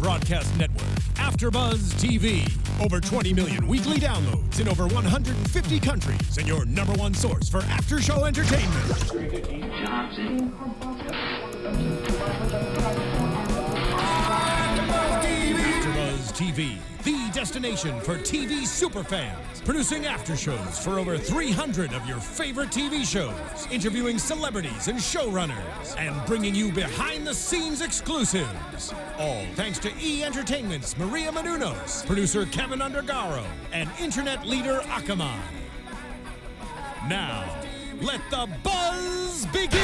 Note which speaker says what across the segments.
Speaker 1: broadcast network, AFTERBUZZ TV. Over 20 million weekly downloads in over 150 countries, and your number one source for after-show entertainment. AFTERBUZZ TV, the destination for TV superfans. Producing aftershows for over 300 of your favorite TV shows. Interviewing celebrities and showrunners. And bringing you behind-the-scenes exclusives. All thanks to E! Entertainment's Maria Menounos, producer Kevin Undergaro, and internet leader Akamai. Now, let the buzz begin!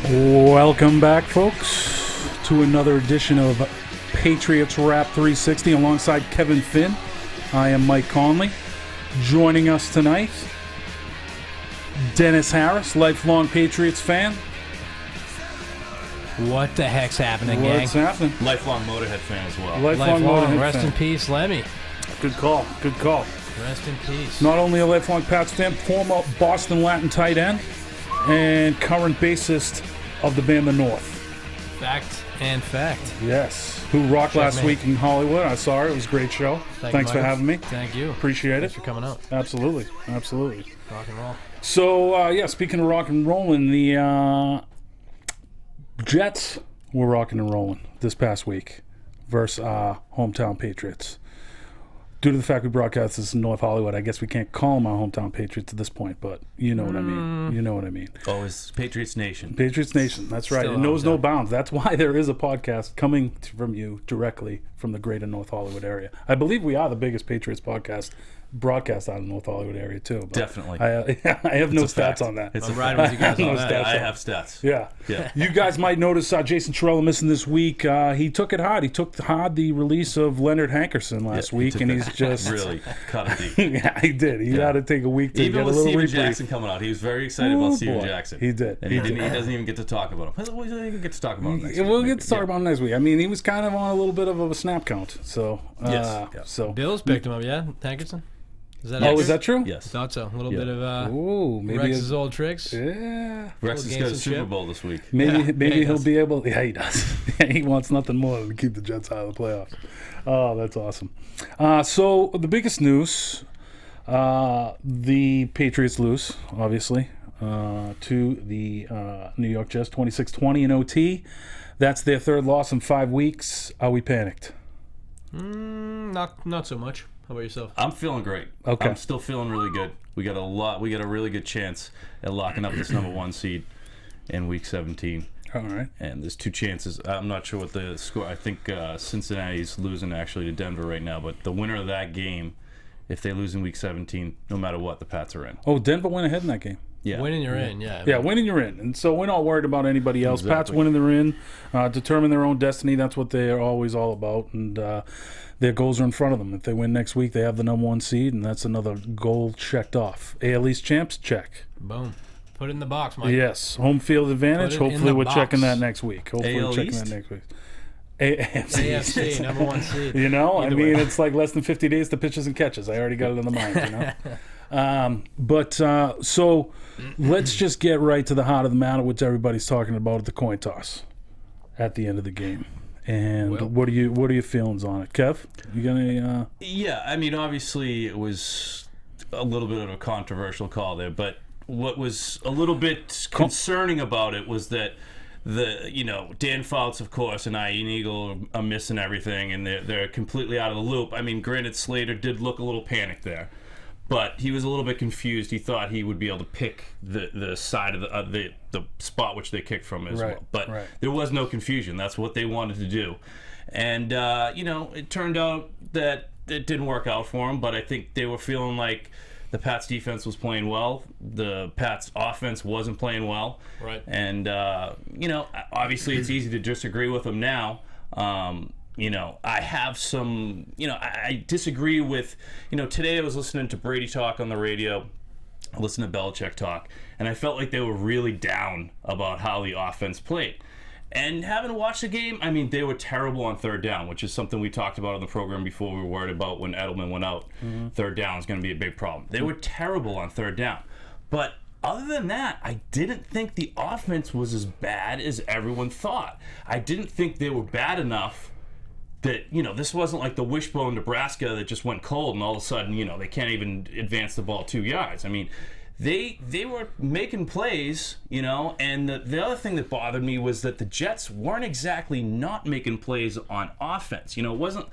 Speaker 2: Welcome back, folks, to another edition of Patriots Wrap 360 alongside Kevin Finn. I am Mike Conley. Joining us tonight, Dennis Harris, lifelong Patriots fan.
Speaker 3: What the heck's happening, gang?
Speaker 2: What's happening?
Speaker 4: Lifelong Motorhead fan as well.
Speaker 2: Lifelong Motorhead
Speaker 3: Rest
Speaker 2: fan.
Speaker 3: in peace, Lemmy.
Speaker 2: Good call. Good call.
Speaker 3: Rest in peace.
Speaker 2: Not only a lifelong Pats fan, former Boston Latin tight end, and current bassist of the band The North.
Speaker 3: Fact and fact.
Speaker 2: Yes. Who rocked last week in Hollywood. I saw her. It was a great show. Thanks for having me.
Speaker 3: Thank you.
Speaker 2: Appreciate it.
Speaker 3: Thanks for coming out.
Speaker 2: Absolutely. Absolutely.
Speaker 3: Rock and roll.
Speaker 2: So, speaking of rock and rolling, the Jets were rocking and rolling this past week versus hometown Patriots. Due to the fact we broadcast this in North Hollywood, I guess we can't call them our hometown Patriots at this point, but you know what I mean. You know what I mean.
Speaker 4: Oh, it's Patriots Nation.
Speaker 2: Patriots Nation, that's right.
Speaker 3: Still
Speaker 2: It knows no bounds. That's why there is a podcast coming from you directly from the greater North Hollywood area. I believe we are the biggest Patriots podcast broadcast out of the North Hollywood area, too. But
Speaker 4: Definitely.
Speaker 2: I have no stats on that.
Speaker 4: It's
Speaker 3: I'm riding with you guys on that.
Speaker 4: I have stats.
Speaker 2: Yeah.
Speaker 4: Yeah.
Speaker 2: You guys might notice Jason Terrell missing this week. He took it hard. He took hard the release of Leonard Hankerson last week, and he's just
Speaker 4: really cut it deep.
Speaker 2: yeah, he did. He had to take a week to
Speaker 4: Even
Speaker 2: get
Speaker 4: with
Speaker 2: a little
Speaker 4: Steven
Speaker 2: reprieve.
Speaker 4: Jackson coming out, he was very excited about Steven Jackson.
Speaker 2: He did.
Speaker 4: And he doesn't even get to talk about him. We don't even get to talk about him next week.
Speaker 2: We'll get to talk about him next week. I mean, he was kind of on a little bit of a snap count. So
Speaker 4: Yes.
Speaker 2: So
Speaker 3: Bills picked him up, yeah? Hankerson? Is that
Speaker 2: oh,
Speaker 3: accurate?
Speaker 2: is that true?
Speaker 4: Yes.
Speaker 3: Thought so. A little bit of
Speaker 2: Ooh, maybe
Speaker 3: Rex's old tricks.
Speaker 2: yeah.
Speaker 4: Rex is
Speaker 3: Little
Speaker 4: got a Super
Speaker 3: gamesmanship.
Speaker 4: Bowl this week.
Speaker 2: Maybe
Speaker 3: Yeah, he
Speaker 2: he'll
Speaker 3: does.
Speaker 2: be able. Yeah, he does. He wants nothing more than to keep the Jets out of the playoffs. Oh, that's awesome. So the biggest news: the Patriots lose, obviously, to the New York Jets, 26-20 in OT. That's their third loss in 5 weeks. Are we panicked?
Speaker 3: Not so much. How about yourself?
Speaker 4: I'm feeling great.
Speaker 2: Okay.
Speaker 4: I'm still feeling really good. We got a really good chance at locking up this number one seed in week 17.
Speaker 2: All right.
Speaker 4: And there's two chances. I'm not sure what the score. I think Cincinnati's losing actually to Denver right now. But the winner of that game, if they lose in week 17, no matter what, the Pats are in.
Speaker 2: Oh, Denver went ahead in that game.
Speaker 4: Yeah.
Speaker 3: Winning, you're in, yeah.
Speaker 2: Yeah, winning, you're in. And so we're not worried about anybody else.
Speaker 4: Exactly.
Speaker 2: Pats winning, they're in. Determine their own destiny. That's what they're always all about. And their goals are in front of them. If they win next week, they have the number one seed, and that's another goal checked off. AL East champs, check.
Speaker 3: Boom. Put it in the box, Mike.
Speaker 2: Yes, home field advantage.
Speaker 3: Put it in
Speaker 2: Hopefully
Speaker 3: the
Speaker 2: we're
Speaker 3: box.
Speaker 2: checking that next week. Hopefully
Speaker 4: AL
Speaker 2: we're checking
Speaker 4: East?
Speaker 2: that next week. AFC.
Speaker 3: AFC, number one seed.
Speaker 2: You know,
Speaker 3: Either
Speaker 2: I mean,
Speaker 3: way.
Speaker 2: it's like less than 50 days to pitches and catches. I already got it in the mind, you know. So let's just get right to the heart of the matter, which everybody's talking about at the coin toss at the end of the game. And
Speaker 3: Well-
Speaker 2: what are your feelings on it, Kev? You got any?
Speaker 4: Yeah, I mean, obviously it was a little bit of a controversial call there, but what was a little bit concerning about it was that Dan Fouts, of course, and Ian Eagle are missing everything, and they're completely out of the loop. I mean, granted, Slater did look a little panicked there, but he was a little bit confused. He thought he would be able to pick the side of the spot which they kicked from as well. But there was no confusion. That's what they wanted to do. And, it turned out that it didn't work out for them, but I think they were feeling like the Pats defense was playing well. The Pats offense wasn't playing well.
Speaker 3: Right.
Speaker 4: And, obviously it's easy to disagree with them now. I have some, I disagree with, today I was listening to Brady talk on the radio, I listened to Belichick talk, and I felt like they were really down about how the offense played. And having watched the game, I mean, they were terrible on third down, which is something we talked about on the program before. We were worried about when Edelman went out. Third down is going to be a big problem. They were terrible on third down. But other than that, I didn't think the offense was as bad as everyone thought. I didn't think they were bad enough that, this wasn't like the wishbone Nebraska that just went cold and all of a sudden, they can't even advance the ball 2 yards. I mean, they were making plays, and the other thing that bothered me was that the Jets weren't exactly not making plays on offense. It wasn't,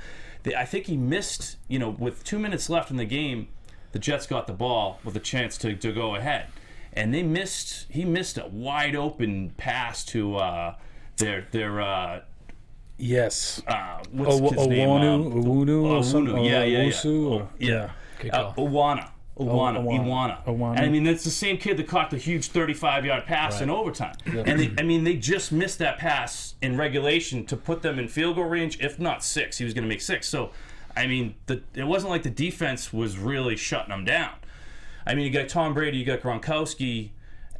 Speaker 4: I think he missed, with 2 minutes left in the game, the Jets got the ball with a chance to go ahead. And he missed a wide open pass to their
Speaker 2: yes.
Speaker 4: What's his name?
Speaker 2: Owunu or something?
Speaker 4: Yeah. Iwana. And I mean, that's the same kid that caught the huge 35-yard pass in overtime. Yeah. And they just missed that pass in regulation to put them in field goal range, if not 6. He was going to make 6. So, I mean, it wasn't like the defense was really shutting them down. I mean, you got Tom Brady, you got Gronkowski.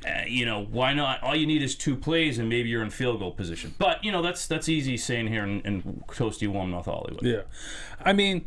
Speaker 4: Why not? All you need is 2 plays, and maybe you're in field goal position. But that's easy saying here in toasty warm North Hollywood.
Speaker 2: Yeah, I mean,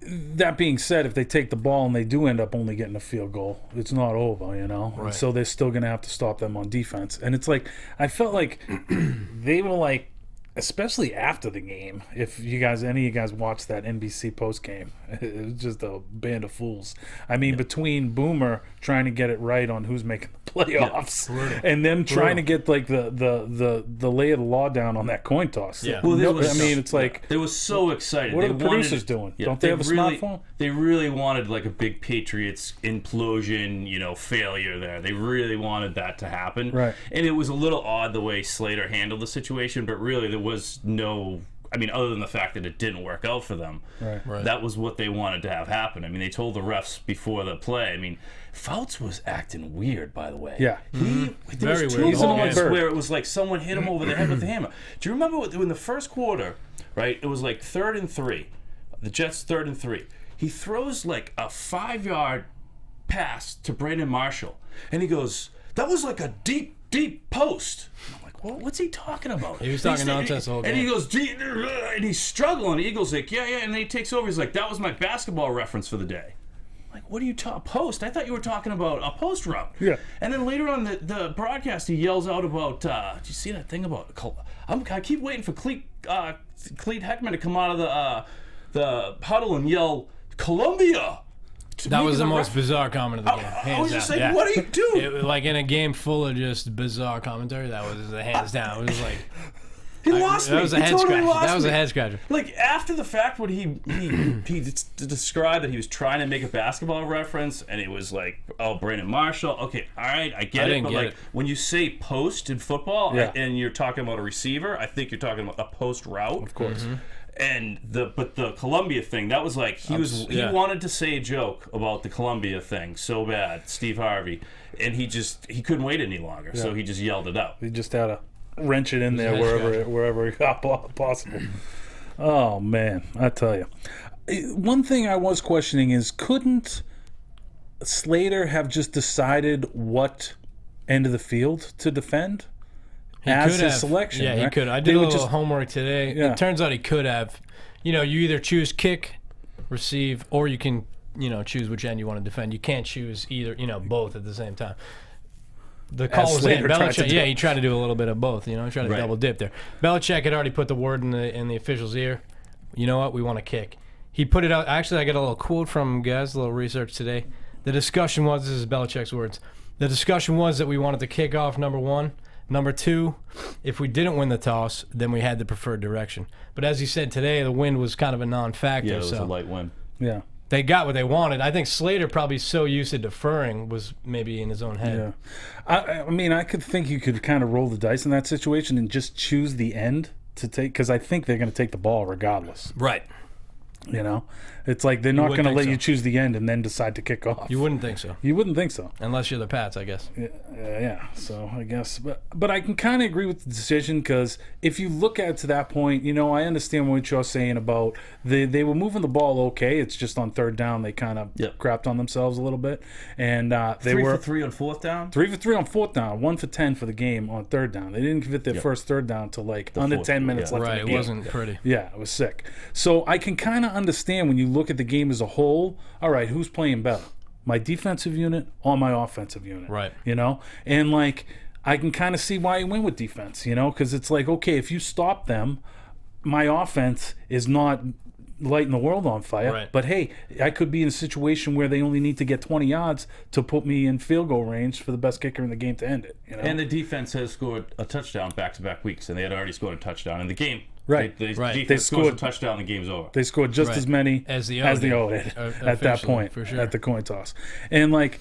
Speaker 2: that being said, if they take the ball and they do end up only getting a field goal, it's not over,
Speaker 3: Right.
Speaker 2: So they're still going to have to stop them on defense. And it's like, I felt like they were like, especially after the game, if any of you guys watched that NBC post game, it was just a band of fools. I mean, between Boomer trying to get it right on who's making the playoffs, and them trying to get like the lay of the law down on that coin toss.
Speaker 3: Yeah.
Speaker 2: Well, it's like
Speaker 4: they were so excited.
Speaker 2: What are the producers doing? Don't they have a smartphone?
Speaker 4: They really wanted like a big Patriots implosion, failure there. They really wanted that to happen.
Speaker 2: Right.
Speaker 4: And it was a little odd the way Slater handled the situation, but really there was no, other than the fact that it didn't work out for them,
Speaker 2: right.
Speaker 4: That was what they wanted to have happen. I mean, they told the refs before the play. I mean, Fouts was acting weird, by the way.
Speaker 2: Yeah.
Speaker 4: There was 2 moments where it was like someone hit him over the head with a hammer. Do you remember in the first quarter, right, it was like 3rd and 3. The Jets 3rd and 3. He throws like a 5-yard pass to Brandon Marshall, and he goes, that was like a deep post. I'm like, what's he talking about?
Speaker 3: He was talking nonsense the whole game.
Speaker 4: And he goes, and he's struggling. Eagle's like, yeah, and then he takes over. He's like, that was my basketball reference for the day. I'm like, what are you talking post? I thought you were talking about a post route.
Speaker 2: Yeah.
Speaker 4: And then later on the broadcast, he yells out about, did you see that thing about, I keep waiting for Cleet Heckman to come out of the huddle and yell, Columbia.
Speaker 3: That was the most bizarre comment of the game.
Speaker 4: I was just like, what are you doing?
Speaker 3: Like in a game full of just bizarre commentary, that was the hands down. It was like
Speaker 4: he lost me.
Speaker 3: That was a head scratcher. That was a head scratcher.
Speaker 4: Like after the fact, when he described that he was trying to make a basketball reference, and it was like, oh, Brandon Marshall. Okay, all right, I get it. But like when you say post in football, and you're talking about a receiver, I think you're talking about a post route,
Speaker 2: of course.
Speaker 3: Mm-hmm.
Speaker 4: And the Columbia thing, that was like he wanted to say a joke about the Columbia thing so bad, Steve Harvey, and he couldn't wait any longer, so he just yelled it out.
Speaker 2: He just had to wrench it in there wherever it got possible. Oh man, I tell you, one thing I was questioning is, couldn't Slater have just decided what end of the field to defend? As his selection.
Speaker 3: Yeah,
Speaker 2: right?
Speaker 3: he could. I did a little homework today. Yeah. It turns out he could have. You either choose kick, receive, or you can, choose which end you want to defend. You can't choose either, both at the same time. The call was in. Belichick, he tried to do a little bit of both. He tried to double dip there. Belichick had already put the word in the official's ear. You know what? We want to kick. He put it out. Actually, I got a little quote from guys, a little research today. The discussion was, this is Belichick's words, the discussion was that we wanted to kick off, number 1. Number 2, if we didn't win the toss, then we had the preferred direction. But as he said today, the wind was kind of a non-factor.
Speaker 4: Yeah, it was a light wind.
Speaker 2: Yeah.
Speaker 3: They got what they wanted. I think Slater, probably so used to deferring, was maybe in his own head.
Speaker 2: Yeah. I mean, I could think you could kind of roll the dice in that situation and just choose the end to take, because I think they're going to take the ball regardless.
Speaker 3: Right.
Speaker 2: It's like they're not going to let you choose the end and then decide to kick off.
Speaker 3: You wouldn't think so.
Speaker 2: You wouldn't think so.
Speaker 3: Unless you're the Pats, I guess.
Speaker 2: Yeah. So I guess, but I can kind of agree with the decision, because if you look at it to that point, I understand what you're saying about they were moving the ball okay. It's just on 3rd down they kind of crapped on themselves a little bit, and they were
Speaker 4: 3 for 3 on 4th down.
Speaker 2: 3 for 3 on 4th down. 1 for 10 for the game on 3rd down. They didn't get their first 3rd down till like under 10 minutes left in the game.
Speaker 3: Right, it wasn't pretty.
Speaker 2: Yeah, it was sick. So I can kind of understand when you look at the game as a whole. All right, who's playing better? my defensive unit or my offensive unit.
Speaker 3: Right.
Speaker 2: You know? And, like, I can kind of see why he went with defense, you know? Because it's like, okay, if you stop them, my offense is not lighting the world on fire.
Speaker 3: Right.
Speaker 2: But, hey, I could be in a situation where they only need to get 20 yards to put me in field goal range for the best kicker in the game to end it. You know?
Speaker 4: And the defense has scored a touchdown back-to-back weeks, and they had already scored a touchdown in the game.
Speaker 2: Right.
Speaker 4: The
Speaker 3: Right.
Speaker 4: defense
Speaker 2: They
Speaker 4: scores
Speaker 2: scored-
Speaker 4: a touchdown, the game's over.
Speaker 2: They scored just
Speaker 3: Right.
Speaker 2: as many
Speaker 3: As the O did.
Speaker 2: at that
Speaker 3: Officially,
Speaker 2: point,
Speaker 3: for sure.
Speaker 2: at the coin toss. And, like,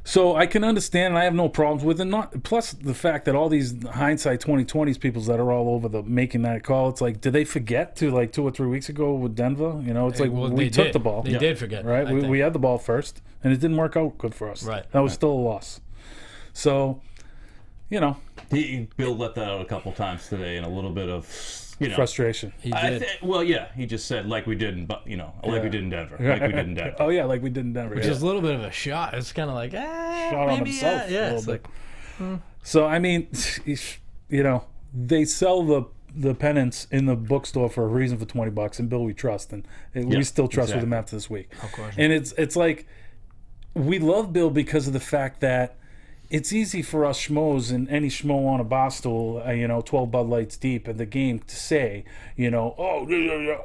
Speaker 2: so I can understand, and I have no problems with it. Not plus the fact that all these hindsight 2020s peoples that are all over the making that call. It's like, did they forget to, like, 2 or 3 weeks ago with Denver? You know, it's like
Speaker 3: Well,
Speaker 2: we
Speaker 3: they
Speaker 2: took
Speaker 3: did.
Speaker 2: the ball,
Speaker 3: They did forget.
Speaker 2: right?
Speaker 3: I think.
Speaker 2: We had the ball first, and it didn't work out good for us.
Speaker 3: Right.
Speaker 2: That was still a loss. So, you know,
Speaker 4: Bill let that out a couple times today, and a little bit of, you know,
Speaker 2: frustration.
Speaker 3: He did.
Speaker 4: Well, yeah, he just said like we did in, like we did in Denver, like we did in Denver.
Speaker 2: Oh yeah, like we did in Denver.
Speaker 3: Which
Speaker 2: yeah.
Speaker 3: is a little bit of a shot. It's kind of like,
Speaker 2: Shot on
Speaker 3: maybe,
Speaker 2: himself a
Speaker 3: yeah.
Speaker 2: little
Speaker 3: It's
Speaker 2: bit.
Speaker 3: like,
Speaker 2: So I mean, you know, they sell the pennants in the bookstore for a reason for $20, and Bill we trust, and we
Speaker 4: Yeah,
Speaker 2: still trust with
Speaker 4: exactly.
Speaker 2: him after this week.
Speaker 3: Of course.
Speaker 2: And it's like we love Bill because of the fact that it's easy for us schmoes and any schmo on a bar stool, 12 Bud Lights deep in the game to say, oh,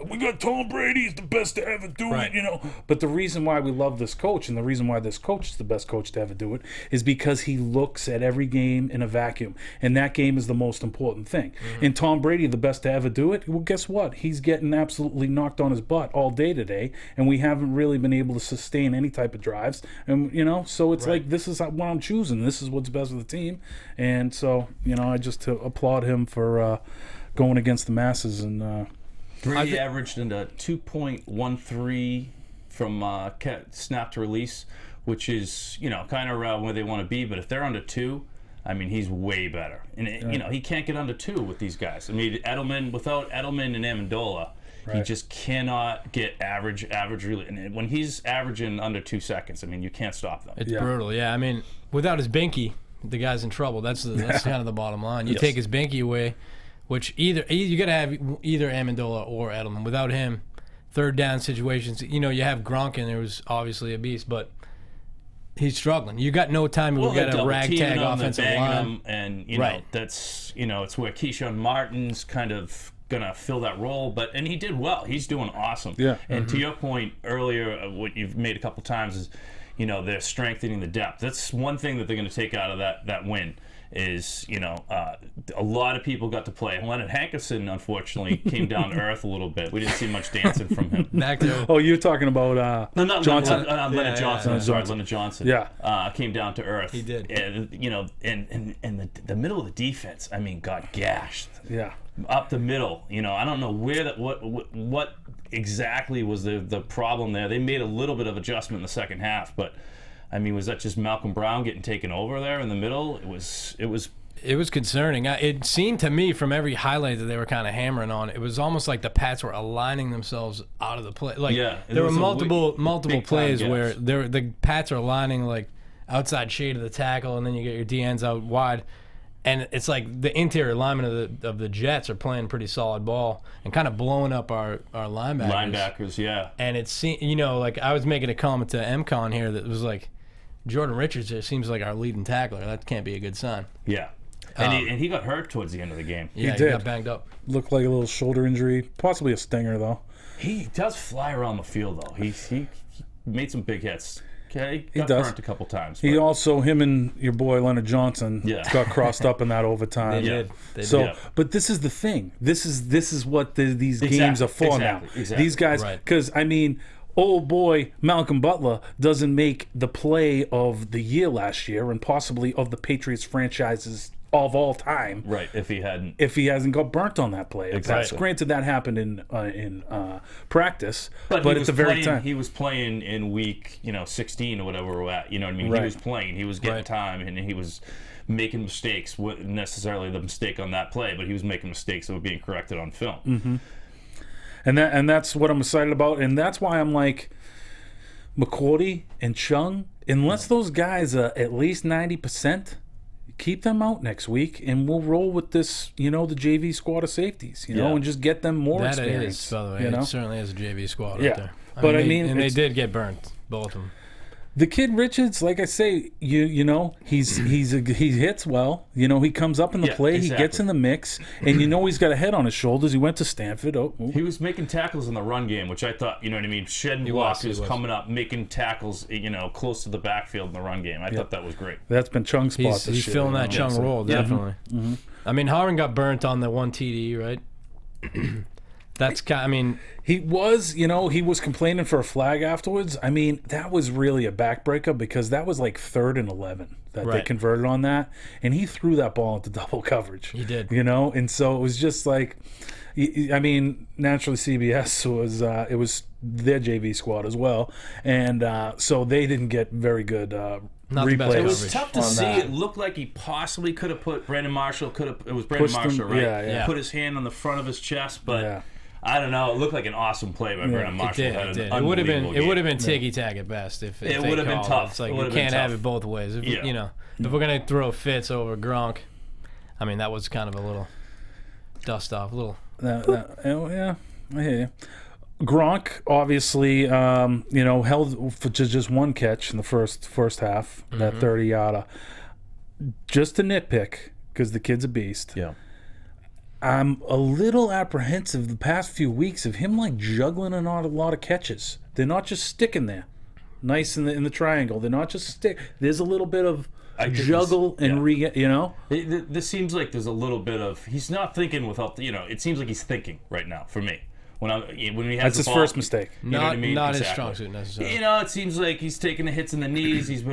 Speaker 2: we got Tom Brady, he's the best to ever do
Speaker 3: Right.
Speaker 2: it, But the reason why we love this coach and the reason why this coach is the best coach to ever do it is because he looks at every game in a vacuum. And that game is the most important thing.
Speaker 3: Mm-hmm.
Speaker 2: And Tom Brady, the best to ever do it, well, guess what? He's getting absolutely knocked on his butt all day today. And we haven't really been able to sustain any type of drives. And, so it's
Speaker 3: Right.
Speaker 2: like, this is what I'm choosing. This is what's best for the team. And so, I just to applaud him for going against the masses. And
Speaker 4: Brady averaged into 2.13 from snap to release, which is, kind of around where they want to be. But if they're under 2, I mean, he's way better. And, he can't get under 2 with these guys. I mean, without Edelman and Amendola, he
Speaker 2: Right.
Speaker 4: just cannot get average really. And when he's averaging under 2 seconds, I mean, you can't stop them.
Speaker 3: It's
Speaker 2: Yeah.
Speaker 3: brutal. Yeah, I mean, without his binky, the guy's in trouble. That's kind of the bottom line. You
Speaker 4: Yes.
Speaker 3: take his binky away, which you got to have either Amendola or Edelman. Without him, third down situations, you have Gronk and there was obviously a beast, but he's struggling. You got no time. We've got a ragtag offensive line.
Speaker 4: And,
Speaker 3: Right.
Speaker 4: that's, it's where Keyshawn Martin's kind of gonna fill that role, and he did well. He's doing awesome.
Speaker 2: Yeah.
Speaker 4: And to your point earlier, what you've made a couple times is, they're strengthening the depth. That's one thing that they're going to take out of that win is, a lot of people got to play. Leonard Hankerson, unfortunately, came down to earth a little bit. We didn't see much dancing from him.
Speaker 3: Back to
Speaker 2: oh, you're talking about
Speaker 4: No, not
Speaker 2: Johnson.
Speaker 4: Leonard Johnson. I'm sorry,
Speaker 2: Johnson.
Speaker 4: Leonard Johnson.
Speaker 2: Yeah.
Speaker 4: Came down to earth.
Speaker 3: He did.
Speaker 4: And and the middle of the defense, I mean, got gashed
Speaker 2: Yeah.
Speaker 4: up the middle. I don't know where what exactly was the problem there. They made a little bit of adjustment in the second half, but I mean, was that just Malcolm Brown getting taken over there in the middle? It was
Speaker 3: concerning. It seemed to me from every highlight that they were kind of hammering on. It was almost like the Pats were aligning themselves out of the play. Like
Speaker 4: Yeah,
Speaker 3: there were
Speaker 4: was a
Speaker 3: multiple
Speaker 4: big-time
Speaker 3: plays
Speaker 4: gaps.
Speaker 3: where the Pats are aligning like outside shade of the tackle, and then you get your DNs out wide. And it's like the interior linemen of the Jets are playing pretty solid ball and kind of blowing up our linebackers.
Speaker 4: linebackers, yeah.
Speaker 3: And it's like I was making a comment to MCon here that was like Jordan Richards just seems like our leading tackler. That can't be a good sign.
Speaker 4: Yeah. And he got hurt towards the end of the game.
Speaker 3: Yeah, he
Speaker 2: did.
Speaker 3: got banged up.
Speaker 2: Looked like a little shoulder injury, possibly a stinger though.
Speaker 4: He does fly around the field though. He made some big hits. Okay, got
Speaker 2: does.
Speaker 4: burnt a couple times.
Speaker 2: He
Speaker 4: but-
Speaker 2: also, him and your boy Leonard Johnson
Speaker 4: Yeah.
Speaker 2: got crossed up in that overtime.
Speaker 3: They did. They
Speaker 2: So,
Speaker 4: did.
Speaker 2: but this is the thing. This is what these games are for now.
Speaker 4: Exactly.
Speaker 2: These guys,
Speaker 3: Right.
Speaker 2: because I mean, old boy Malcolm Butler doesn't make the play of the year last year, and possibly of the Patriots franchises of all time.
Speaker 4: Right, if he hadn't.
Speaker 2: If he hasn't got burnt on that play,
Speaker 4: Exactly.
Speaker 2: Granted, that happened in practice,
Speaker 4: But
Speaker 2: but
Speaker 4: he
Speaker 2: at the
Speaker 4: was
Speaker 2: very
Speaker 4: playing,
Speaker 2: time,
Speaker 4: he was playing in week 16 or whatever we're at. You know what I mean?
Speaker 2: Right.
Speaker 4: He was playing. He was getting
Speaker 3: Right.
Speaker 4: time, and he was making mistakes. Wasn't necessarily the mistake on that play, but he was making mistakes that were being corrected on film.
Speaker 2: Mm-hmm. and that's what I'm excited about, and that's why I'm like McCourty and Chung. Unless those guys are at least 90%. Keep them out next week, and we'll roll with this, the JV squad of safeties,
Speaker 4: Yeah.
Speaker 2: and just get them more
Speaker 3: That
Speaker 2: experience.
Speaker 3: is, by the way, it certainly is a JV squad
Speaker 2: Yeah.
Speaker 3: out there.
Speaker 2: But I mean,
Speaker 3: and they
Speaker 2: it's-
Speaker 3: did get burnt, both of them.
Speaker 2: The kid Richards, like I say, you know, he hits well. You know, he comes up in the play, exactly. He gets in the mix, and you know he's got a head on his shoulders. He went to Stanford.
Speaker 4: He was making tackles in the run game, which I thought, you know what I mean, shedding blocks. He was coming up, making tackles, you know, close to the backfield in the run game. I thought that was great.
Speaker 2: That's been Chung's spot this year.
Speaker 3: He's filling that Chung role, definitely. Mm-hmm. I mean, Harmon got burnt on the one TD, right? That's kind. I mean,
Speaker 2: he was complaining for a flag afterwards. I mean, that was really a backbreaker because that was like 3rd and 11 that they converted on that, and he threw that ball into double coverage.
Speaker 3: He did,
Speaker 2: you know, and so it was just like, I mean, naturally CBS was it was their JV squad as well, and so they didn't get very good.
Speaker 3: Not the best.
Speaker 4: It was tough to see. It looked like he possibly could have put Brandon Marshall. It was Brandon Marshall, right?
Speaker 2: Yeah.
Speaker 4: Put his hand on the front of his chest, but. I don't know. It looked like an awesome play by Brandon Marshall.
Speaker 3: It did. It would have been ticky tack at best if
Speaker 4: it would have been tough.
Speaker 3: It's like you can't have it both ways. You know, if we're gonna throw Fitz over Gronk, I mean that was kind of a little dust off, a little.
Speaker 2: Yeah, I hear you. Gronk obviously, you know, held for just one catch in the first half, that 30-yarder. Just a nitpick because the kid's a beast.
Speaker 4: Yeah.
Speaker 2: I'm a little apprehensive the past few weeks of him like juggling a lot of catches. They're not just sticking there, nice in the triangle. They're not just stick. There's a little bit of juggle and you know.
Speaker 4: This seems like there's a little bit of he's not thinking without you know. It seems like he's thinking right now for me. When he has
Speaker 2: that's
Speaker 4: the
Speaker 2: his
Speaker 4: ball,
Speaker 2: first mistake.
Speaker 4: You know what I mean?
Speaker 3: Not his strong suit necessarily.
Speaker 4: You know, it seems like he's taking the hits in the knees. He's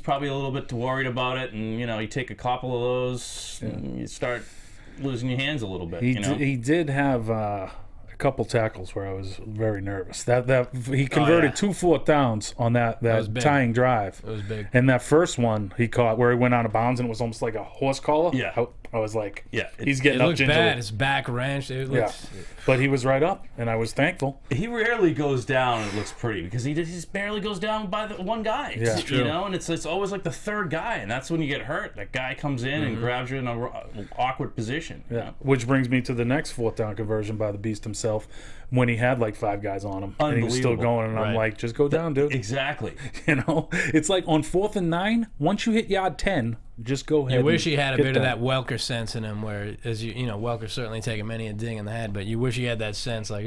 Speaker 4: probably a little bit worried about it, and you know, you take a couple of those, and you start losing your hands a little bit. He
Speaker 2: did have a couple tackles where I was very nervous. That he converted 2 4th downs on that tying drive.
Speaker 3: It was big.
Speaker 2: And that first one he caught where he went out of bounds and it was almost like a horse collar.
Speaker 4: Yeah.
Speaker 2: I was like, he's getting
Speaker 3: up.
Speaker 2: It
Speaker 3: looked
Speaker 2: gingerly.
Speaker 3: bad. His back wrenched.
Speaker 2: But he was right up, and I was thankful.
Speaker 4: He rarely goes down and it looks pretty because he barely goes down by the one guy.
Speaker 2: Yeah,
Speaker 4: you know, and it's always like the third guy, and that's when you get hurt. That guy comes in and grabs you in an awkward position.
Speaker 2: Yeah, you know? Which brings me to the next 4th down conversion by the Beast himself when he had like 5 guys on him and he was still going, and I'm like, just go down, dude.
Speaker 4: Exactly.
Speaker 2: You know, it's like on 4th and 9, once you hit yard 10, just go ahead.
Speaker 3: You wish he had a bit of that Welker sense in him, where as you know, Welker's certainly taken many a ding in the head, but you wish he had that sense, like,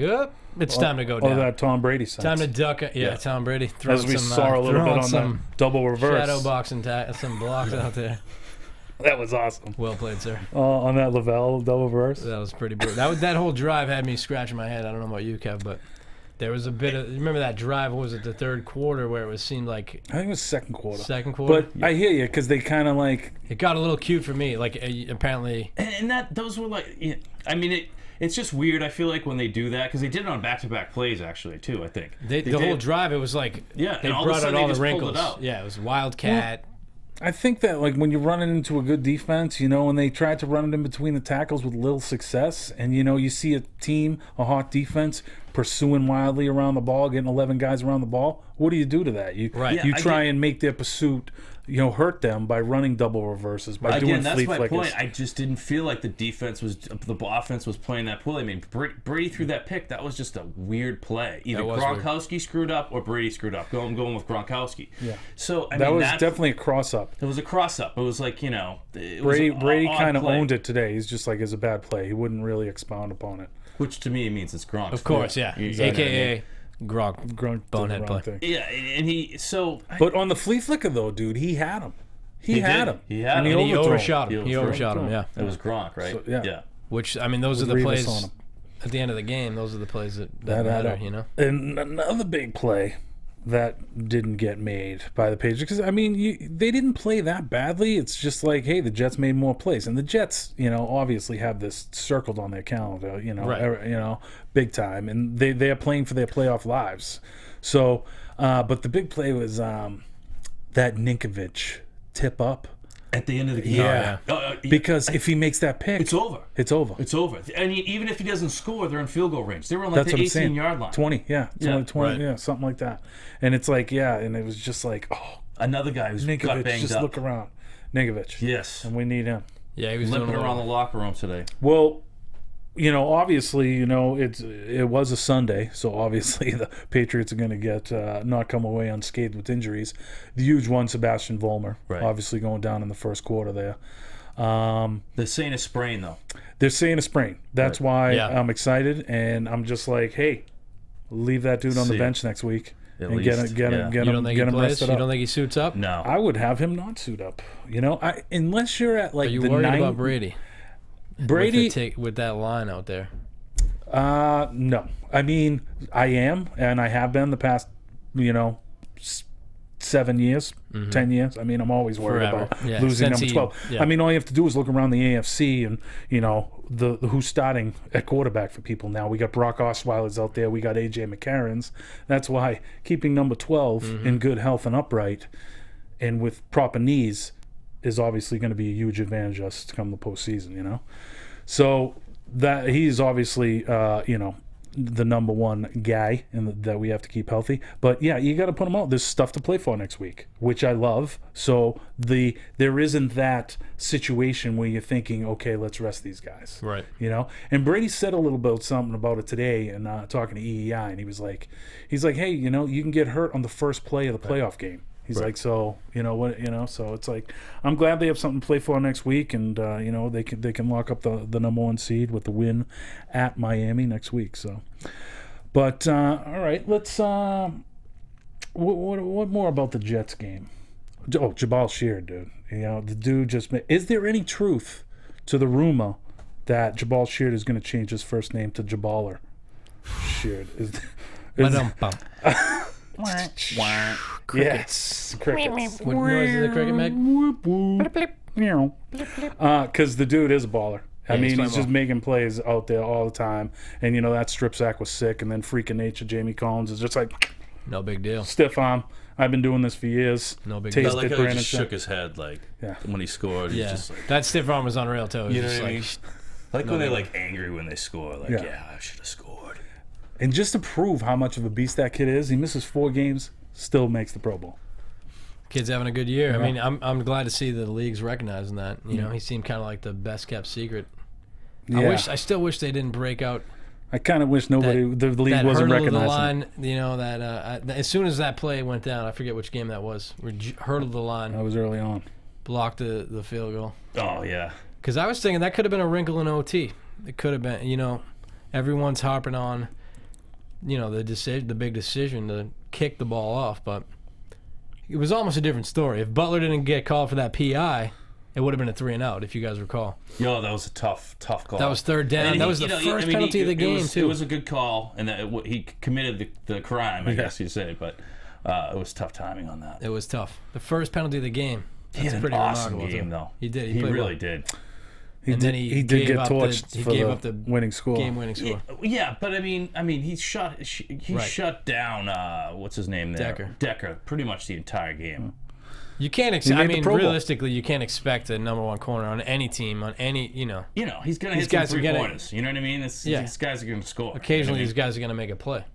Speaker 3: it's time to go down.
Speaker 2: Or that Tom Brady sense.
Speaker 3: Time to duck. Tom Brady.
Speaker 2: As we saw a little bit on the double reverse.
Speaker 3: Shadow boxing, some blocks out there.
Speaker 2: That was awesome.
Speaker 3: Well played, sir.
Speaker 2: On that Lavelle double reverse.
Speaker 3: That was pretty brutal. That whole drive had me scratching my head. I don't know about you, Kev, but there was a bit of. Remember that drive? What was it, the 3rd quarter, where it seemed like?
Speaker 2: I think it was 2nd quarter.
Speaker 3: 2nd quarter.
Speaker 2: But I hear you because they kind of like.
Speaker 3: It got a little cute for me. Like apparently.
Speaker 4: And those were like. I mean, it's just weird. I feel like when they do that because they did it on back-to-back plays actually too. I think
Speaker 3: the whole drive it was like.
Speaker 4: Yeah.
Speaker 3: They brought out all the wrinkles. Yeah, it was Wildcat.
Speaker 2: Well, I think that like when you're running into a good defense, you know, and they tried to run it in between the tackles with little success, and you know, you see a team, a hot defense, pursuing wildly around the ball, getting 11 guys around the ball. What do you do to that? You try and make their pursuit, you know, hurt them by running double reverses, by doing flea flickers.
Speaker 4: That's my point. I just didn't feel like the offense was playing that play. I mean, Brady threw that pick. That was just a weird play. Either Gronkowski screwed up or Brady screwed up. I'm going with Gronkowski.
Speaker 2: Yeah.
Speaker 4: So
Speaker 2: that was definitely a cross up.
Speaker 4: It was a cross up. It was like, you know,
Speaker 2: Brady kind of owned it today. He's just like, it's a bad play. He wouldn't really expound upon it.
Speaker 4: Which to me means it's Gronk.
Speaker 3: Of course, yeah.
Speaker 4: Exactly.
Speaker 3: AKA Gronk bonehead play.
Speaker 4: Yeah, and he
Speaker 2: But on the flea flicker though, dude, he had him. He had him.
Speaker 3: He overshot him. He overshot him. Yeah.
Speaker 4: It was Gronk, right?
Speaker 2: So, yeah.
Speaker 3: Which I mean, those are the plays. At the end of the game, those are the plays that matter. You know.
Speaker 2: And another big play that didn't get made by the Patriots, because I mean, they didn't play that badly. It's just like, hey, the Jets made more plays, and the Jets, you know, obviously have this circled on their calendar, you know, big time, and they are playing for their playoff lives. So, but the big play was that Ninkovich tip up
Speaker 4: at the end of the game.
Speaker 2: Yeah. Because if he makes that pick,
Speaker 4: it's over.
Speaker 2: It's over.
Speaker 4: It's over. And even if he doesn't score, they're in field goal range. They were on like the 18-yard line.
Speaker 2: 20, yeah. 20, yeah, something like that. And it's like, and it was just like,
Speaker 4: another guy who's got banged
Speaker 2: just
Speaker 4: up.
Speaker 2: Look around. Ninkovich.
Speaker 4: Yes.
Speaker 2: And we need him.
Speaker 3: Yeah, he was
Speaker 4: limping around the locker room today.
Speaker 2: Well, obviously, it was a Sunday, so obviously the Patriots are going to get not come away unscathed with injuries. The huge one, Sebastian Vollmer, obviously going down in the first quarter there.
Speaker 4: They're saying a sprain, though.
Speaker 2: They're saying a sprain. That's why I'm excited, and I'm just like, hey, leave that dude on the bench next week. Get him rested up.
Speaker 3: You don't think he suits up?
Speaker 4: No.
Speaker 2: I would have him not suit up. Unless you're at like
Speaker 3: Are you
Speaker 2: the
Speaker 3: worried
Speaker 2: ninth.
Speaker 3: about Brady? With that line out there.
Speaker 2: No. I mean, I am, and I have been the past, 7 years, 10 years. I mean, I'm always worried about losing number 12. I mean, all you have to do is look around the AFC and, the who's starting at quarterback for people now. We got Brock Osweiler's out there. We got A.J. McCarron's. That's why keeping number 12 in good health and upright and with proper knees is obviously going to be a huge advantage us to come the postseason, So that he's obviously, the number one guy that we have to keep healthy. But yeah, you got to put him out. There's stuff to play for next week, which I love. So there isn't that situation where you're thinking, okay, let's rest these guys.
Speaker 3: Right.
Speaker 2: And Brady said a little bit something about it today, and talking to EEI, and he's like, hey, you can get hurt on the first play of the playoff game. He's like, so so it's like, I'm glad they have something to play for next week, and they can lock up the number one seed with the win at Miami next week. So, but all right, let's. What more about the Jets game? Oh, Jabal Sheard, dude. The dude just. Is there any truth to the rumor that Jabal Sheard is going to change his first name to Jaballer Sheard? Yes, crickets.
Speaker 3: What noise is the cricket make?
Speaker 2: Because the dude is a baller. I mean, he's just making plays out there all the time. And, that strip sack was sick. And then freaking nature, Jamie Collins is just like...
Speaker 3: No big deal.
Speaker 2: Stiff arm. I've been doing this for years.
Speaker 3: No big deal.
Speaker 4: Like how he just shook his head when he scored.
Speaker 3: Yeah.
Speaker 4: Just like,
Speaker 3: that stiff arm was unreal, too.
Speaker 4: You know what I mean? Like when they're angry when they score. I should have scored.
Speaker 2: And just to prove how much of a beast that kid is, he misses 4 games, still makes the Pro Bowl.
Speaker 3: Kid's having a good year. I mean, I'm glad to see the league's recognizing that. He seemed kind of like the best kept secret. I still wish they didn't break out.
Speaker 2: I kind of wish the league wasn't recognizing.
Speaker 3: The line, as soon as that play went down, I forget which game that was. We hurdled the line.
Speaker 2: That was early on.
Speaker 3: Blocked the field goal.
Speaker 4: Oh yeah.
Speaker 3: Because I was thinking that could have been a wrinkle in OT. It could have been. Everyone's harping on. The big decision to kick the ball off, but it was almost a different story. If Butler didn't get called for that PI, it would have been a 3-and-out, if you guys recall.
Speaker 4: Yo, that was a tough call.
Speaker 3: That was third down. That was the first penalty of the game, too.
Speaker 4: It was a good call, and he committed the crime, I guess you'd say, but it was tough timing on that.
Speaker 3: It was tough. The first penalty of the game.
Speaker 4: He had an awesome game, though.
Speaker 3: He did.
Speaker 4: He really did.
Speaker 2: He did get torched for the winning score.
Speaker 3: Game-winning score.
Speaker 4: Yeah, but I mean, he shut down what's his name there? Decker. Pretty much the entire game.
Speaker 3: You can't expect. Realistically, you can't expect a number one corner on any team on any.
Speaker 4: He's gonna hit some 3-pointers. You know what I mean? These guys are gonna score.
Speaker 3: Occasionally, these guys are gonna make a play.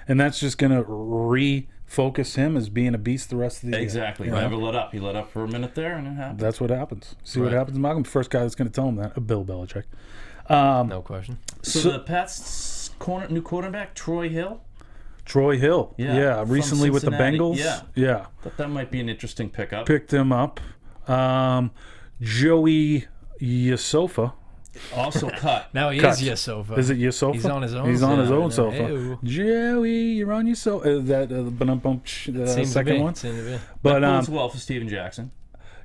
Speaker 2: And that's just gonna refocus him as being a beast the rest of the year.
Speaker 4: Exactly. Never let up. He let up for a minute there, and it happened.
Speaker 2: That's what happens. See what happens, Malcolm? First guy that's going to tell him that, Bill Belichick.
Speaker 3: No question.
Speaker 4: So the Pats' new quarterback, Troy Hill?
Speaker 2: Troy Hill. Yeah. Recently with the Bengals. Yeah.
Speaker 4: Thought that might be an interesting pickup.
Speaker 2: Picked him up. Joey Yasofa.
Speaker 4: Also cut.
Speaker 3: Now he is Yasofa.
Speaker 2: Is it Yasofa?
Speaker 3: He's on his own.
Speaker 2: He's on his own sofa.
Speaker 3: Ew.
Speaker 2: Joey, you're on your sofa. That second one.
Speaker 4: But that bodes well for Steven Jackson.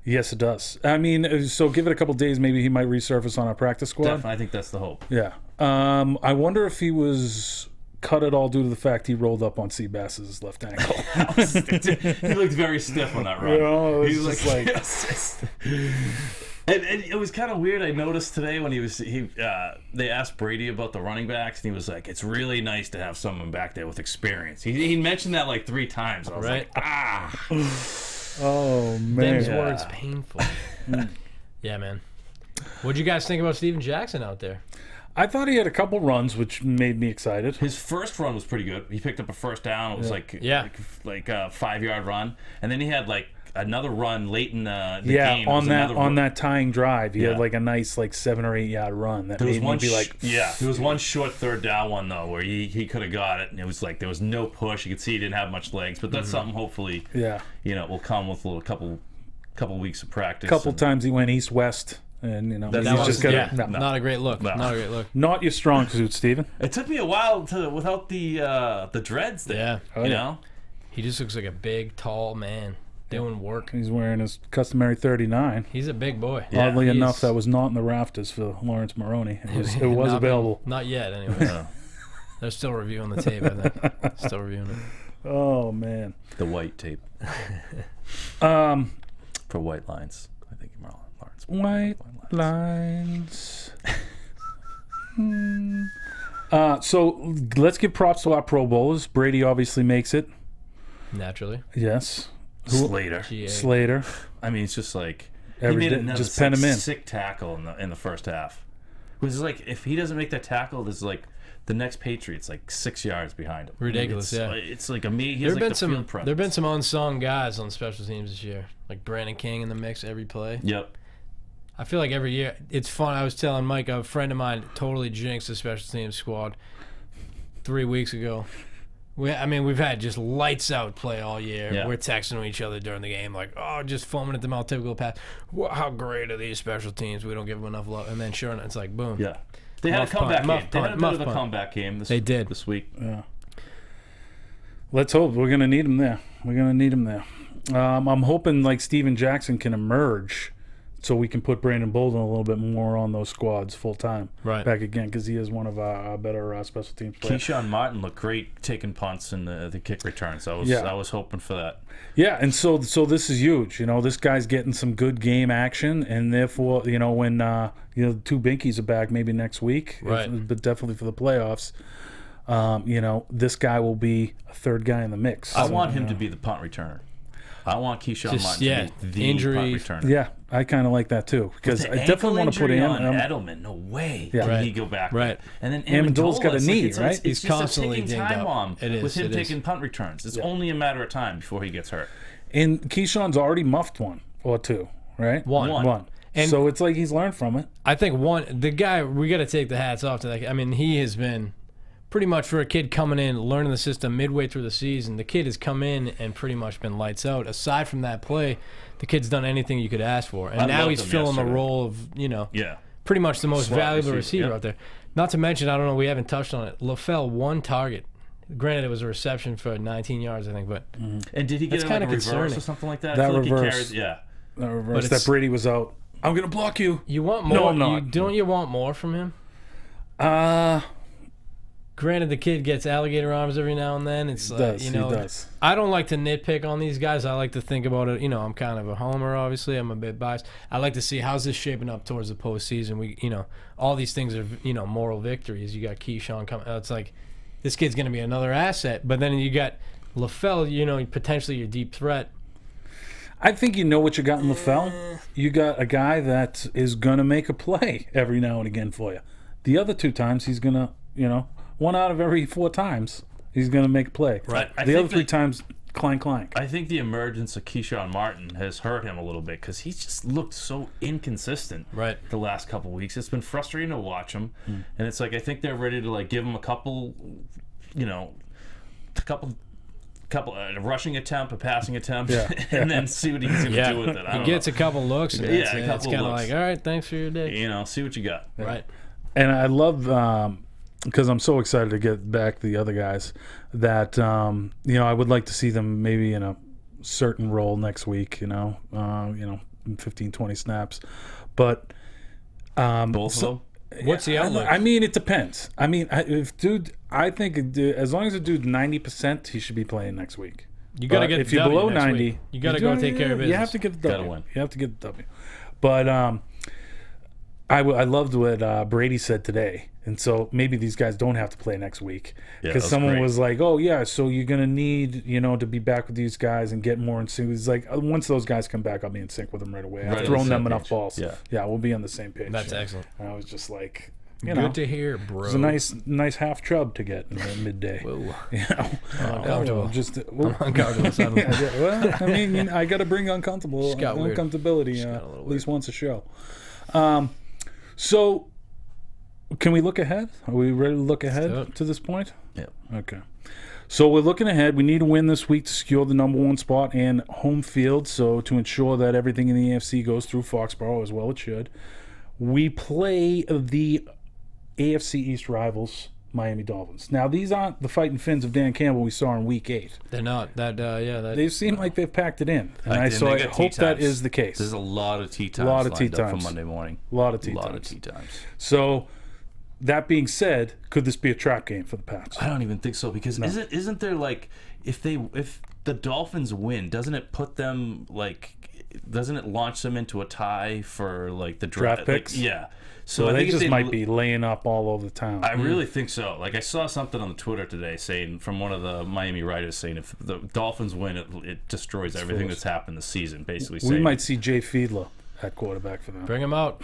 Speaker 2: Yes, it does. I mean, so give it a couple days. Maybe he might resurface on our practice squad.
Speaker 4: Definitely, I think that's the hope.
Speaker 2: Yeah. I wonder if he was cut at all due to the fact he rolled up on Seabass's left ankle.
Speaker 4: He looked very stiff on that run.
Speaker 2: He was like.
Speaker 4: And it was kind of weird. I noticed today when they asked Brady about the running backs, and he was like, "It's really nice to have someone back there with experience." He mentioned that like 3 times. I was like,
Speaker 2: oh man,
Speaker 3: Them's words painful. Yeah, man. What'd you guys think about Steven Jackson out there?
Speaker 2: I thought he had a couple runs, which made me excited.
Speaker 4: His first run was pretty good. He picked up a first down. It was like a 5-yard run, and then he had like another run late in the
Speaker 2: Yeah,
Speaker 4: game.
Speaker 2: on that tying drive, he had like a nice 7 or 8 yard run that made me be like,
Speaker 4: there was one short third down one though where he could have got it, and it was like there was no push. You could see he didn't have much legs, but that's something hopefully will come with a couple weeks of practice.
Speaker 2: Couple times he went east west. And he's just
Speaker 3: not a great look. No. Not a great look.
Speaker 2: Not your strong suit, Steven.
Speaker 4: It took me a while without the dreads there.
Speaker 3: Yeah,
Speaker 4: you know,
Speaker 3: he just looks like a big, tall man doing work.
Speaker 2: He's wearing his customary 39.
Speaker 3: He's a big boy.
Speaker 2: Yeah, oddly enough, that was not in the rafters for Lawrence Maroney. It was available.
Speaker 3: Not yet, anyway. They're still reviewing the tape, I think. Still reviewing it.
Speaker 2: Oh man,
Speaker 4: the white tape. For white lines, I think Lawrence.
Speaker 2: White lines. So let's give props to our Pro Bowlers. Brady obviously makes it.
Speaker 3: Naturally.
Speaker 2: Yes.
Speaker 4: Slater. I mean, it's just like he made another
Speaker 2: just pen him in.
Speaker 4: Sick tackle in the first half. It was like if he doesn't make that tackle, there's like the next Patriots like 6 yards behind him.
Speaker 3: Ridiculous.
Speaker 4: It's like amazing.
Speaker 3: There've been some unsung guys on special teams this year, like Brandon King in the mix every play.
Speaker 4: Yep.
Speaker 3: I feel like every year it's fun. I was telling Mike, a friend of mine totally jinxed the special teams squad 3 weeks ago. We've had just lights out play all year.
Speaker 4: Yeah.
Speaker 3: We're texting each other during the game like, just foaming at the mouth, typical pass. How great are these special teams? We don't give them enough love. And then sure enough, it's like, boom.
Speaker 4: Yeah. They had a comeback game. They had a bit of a comeback game this week.
Speaker 2: Yeah. Let's hope. We're going to need him there. I'm hoping like Steven Jackson can emerge so we can put Brandon Bolden a little bit more on those squads full time back again, because he is one of our better special teams players.
Speaker 4: Keyshawn Martin looked great taking punts and the kick returns. I was hoping for that.
Speaker 2: Yeah, and so this is huge. This guy's getting some good game action, and therefore, when the two Binkies are back maybe next week, but definitely for the playoffs, this guy will be a third guy in the mix.
Speaker 4: I want him to be the punt returner. I want Keyshawn Martin to be the
Speaker 3: injury
Speaker 4: punt returner.
Speaker 2: Yeah, I kind of like that too, because I definitely want to put in
Speaker 4: Edelman. No way can he go back.
Speaker 3: Right.
Speaker 4: And then
Speaker 2: Amendola's got a knee, right?
Speaker 4: He's
Speaker 3: constantly
Speaker 4: just a ticking time bomb with him taking
Speaker 3: is.
Speaker 4: punt returns. It's only a matter of time before he gets hurt.
Speaker 2: And Keyshawn's already muffed one or two, right? One. And so it's like he's learned from it.
Speaker 3: I think the guy, we got to take the hats off to that. I mean, he has been pretty much, for a kid coming in, learning the system midway through the season, the kid has come in and pretty much been lights out. Aside from that play, the kid's done anything you could ask for. And now he's filling the role of, pretty much the most valuable receiver out there. Not to mention, I don't know, we haven't touched on it, LaFell, one target. Granted, it was a reception for 19 yards, I think, but
Speaker 4: and did he get a reverse or something like that?
Speaker 2: That
Speaker 4: I feel
Speaker 2: reverse.
Speaker 4: That
Speaker 2: reverse that Brady was out. I'm going to block you.
Speaker 3: You want more?
Speaker 2: No, I'm not.
Speaker 3: Don't you want more from him? Granted, the kid gets alligator arms every now and then. He does. I don't like to nitpick on these guys. I like to think about it. I'm kind of a homer, obviously. I'm a bit biased. I like to see how's this shaping up towards the postseason. All these things are, moral victories. You got Keyshawn coming. It's like this kid's going to be another asset. But then you got LaFell, potentially your deep threat.
Speaker 2: I think you know what you got in LaFell. You got a guy that is going to make a play every now and again for you. The other two times he's going to, 1 out of every 4 times he's going to make a play.
Speaker 4: Right.
Speaker 2: The other 3 times, clank.
Speaker 4: I think the emergence of Keyshawn Martin has hurt him a little bit because he's just looked so inconsistent the last couple of weeks. It's been frustrating to watch him. And it's like I think they're ready to give him a couple a rushing attempt, a passing attempt, and then see what he's going to do with it.
Speaker 3: He gets a couple looks. And it's kind of like, all right, thanks for your day.
Speaker 4: See what you got.
Speaker 3: Right.
Speaker 2: And I love, because I'm so excited to get back to the other guys, that, I would like to see them maybe in a certain role next week, 15, 20 snaps. But
Speaker 4: both of them?
Speaker 3: What's the outlook?
Speaker 2: I mean, it depends. I mean, I think as long as the dude's 90%, he should be playing next week.
Speaker 3: You got to get
Speaker 2: if you're below 90,
Speaker 3: week. You got to go take care of business.
Speaker 2: You have to get the W.
Speaker 4: Gotta win.
Speaker 2: You have to get the W. But I loved what Brady said today. And so maybe these guys don't have to play next week. Because someone was like, oh, yeah, so you're going to need, to be back with these guys and get more in sync. It's like, once those guys come back, I'll be in sync with them right away. I've thrown them enough balls. Yeah, we'll be on the same page.
Speaker 3: That's excellent.
Speaker 2: And I was just like,
Speaker 3: Good to hear, bro.
Speaker 2: It's a nice half chub to get in the midday.
Speaker 3: Whoa.
Speaker 2: You know?
Speaker 3: Uncomfortable.
Speaker 2: I'm
Speaker 3: uncomfortable suddenly.
Speaker 2: Well, I mean, I got to bring uncomfortability at least once a show. So, can we look ahead? Are we ready to look ahead to this point?
Speaker 4: Yeah.
Speaker 2: Okay. So we're looking ahead. We need a win this week to secure the number 1 spot and home field. So to ensure that everything in the AFC goes through Foxborough as well, it should. We play the AFC East rivals, Miami Dolphins. Now, these aren't the fighting Finns of Dan Campbell we saw in Week 8.
Speaker 3: They're not.
Speaker 2: They seem like they've packed it in. And I hope that is the case.
Speaker 4: There's a lot of tee times lined up for Monday morning.
Speaker 2: A lot of tee times. So, that being said, could this be a trap game for the Pats?
Speaker 4: I don't even think so, because isn't there, like, if the Dolphins win, doesn't it put them, like, doesn't it launch them into a tie for, like, the draft
Speaker 2: picks?
Speaker 4: Like, yeah. So
Speaker 2: well,
Speaker 4: I think
Speaker 2: they just might be laying up all over the town.
Speaker 4: I really think so. Like, I saw something on the Twitter today saying, from one of the Miami writers, saying if the Dolphins win, it destroys everything that's happened this season. Basically,
Speaker 2: we might see Jay Fiedler at quarterback for them.
Speaker 3: Bring him out.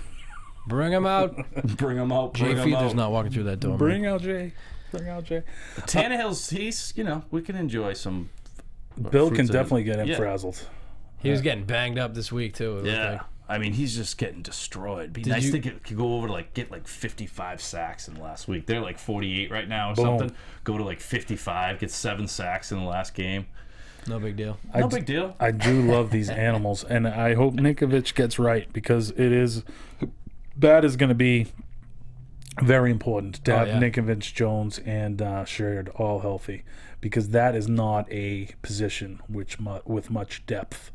Speaker 3: Bring him out.
Speaker 4: Bring him out.
Speaker 3: Jay Fiedler's not walking through that door.
Speaker 2: Bring out Jay.
Speaker 4: Tannehill's, we can enjoy some.
Speaker 2: Bill can definitely get him frazzled.
Speaker 3: He was getting banged up this week too.
Speaker 4: Yeah. I mean, he's just getting destroyed. Be nice to go over to get 55 sacks in the last week. They're like 48 right now or something. Go to 55, get 7 sacks in the last game.
Speaker 3: No big deal.
Speaker 4: Big deal.
Speaker 2: I do love these animals, and I hope Ninkovich gets right, because that is going to be very important to have Ninkovich, Jones, and Sherd all healthy, because that is not a position with much depth.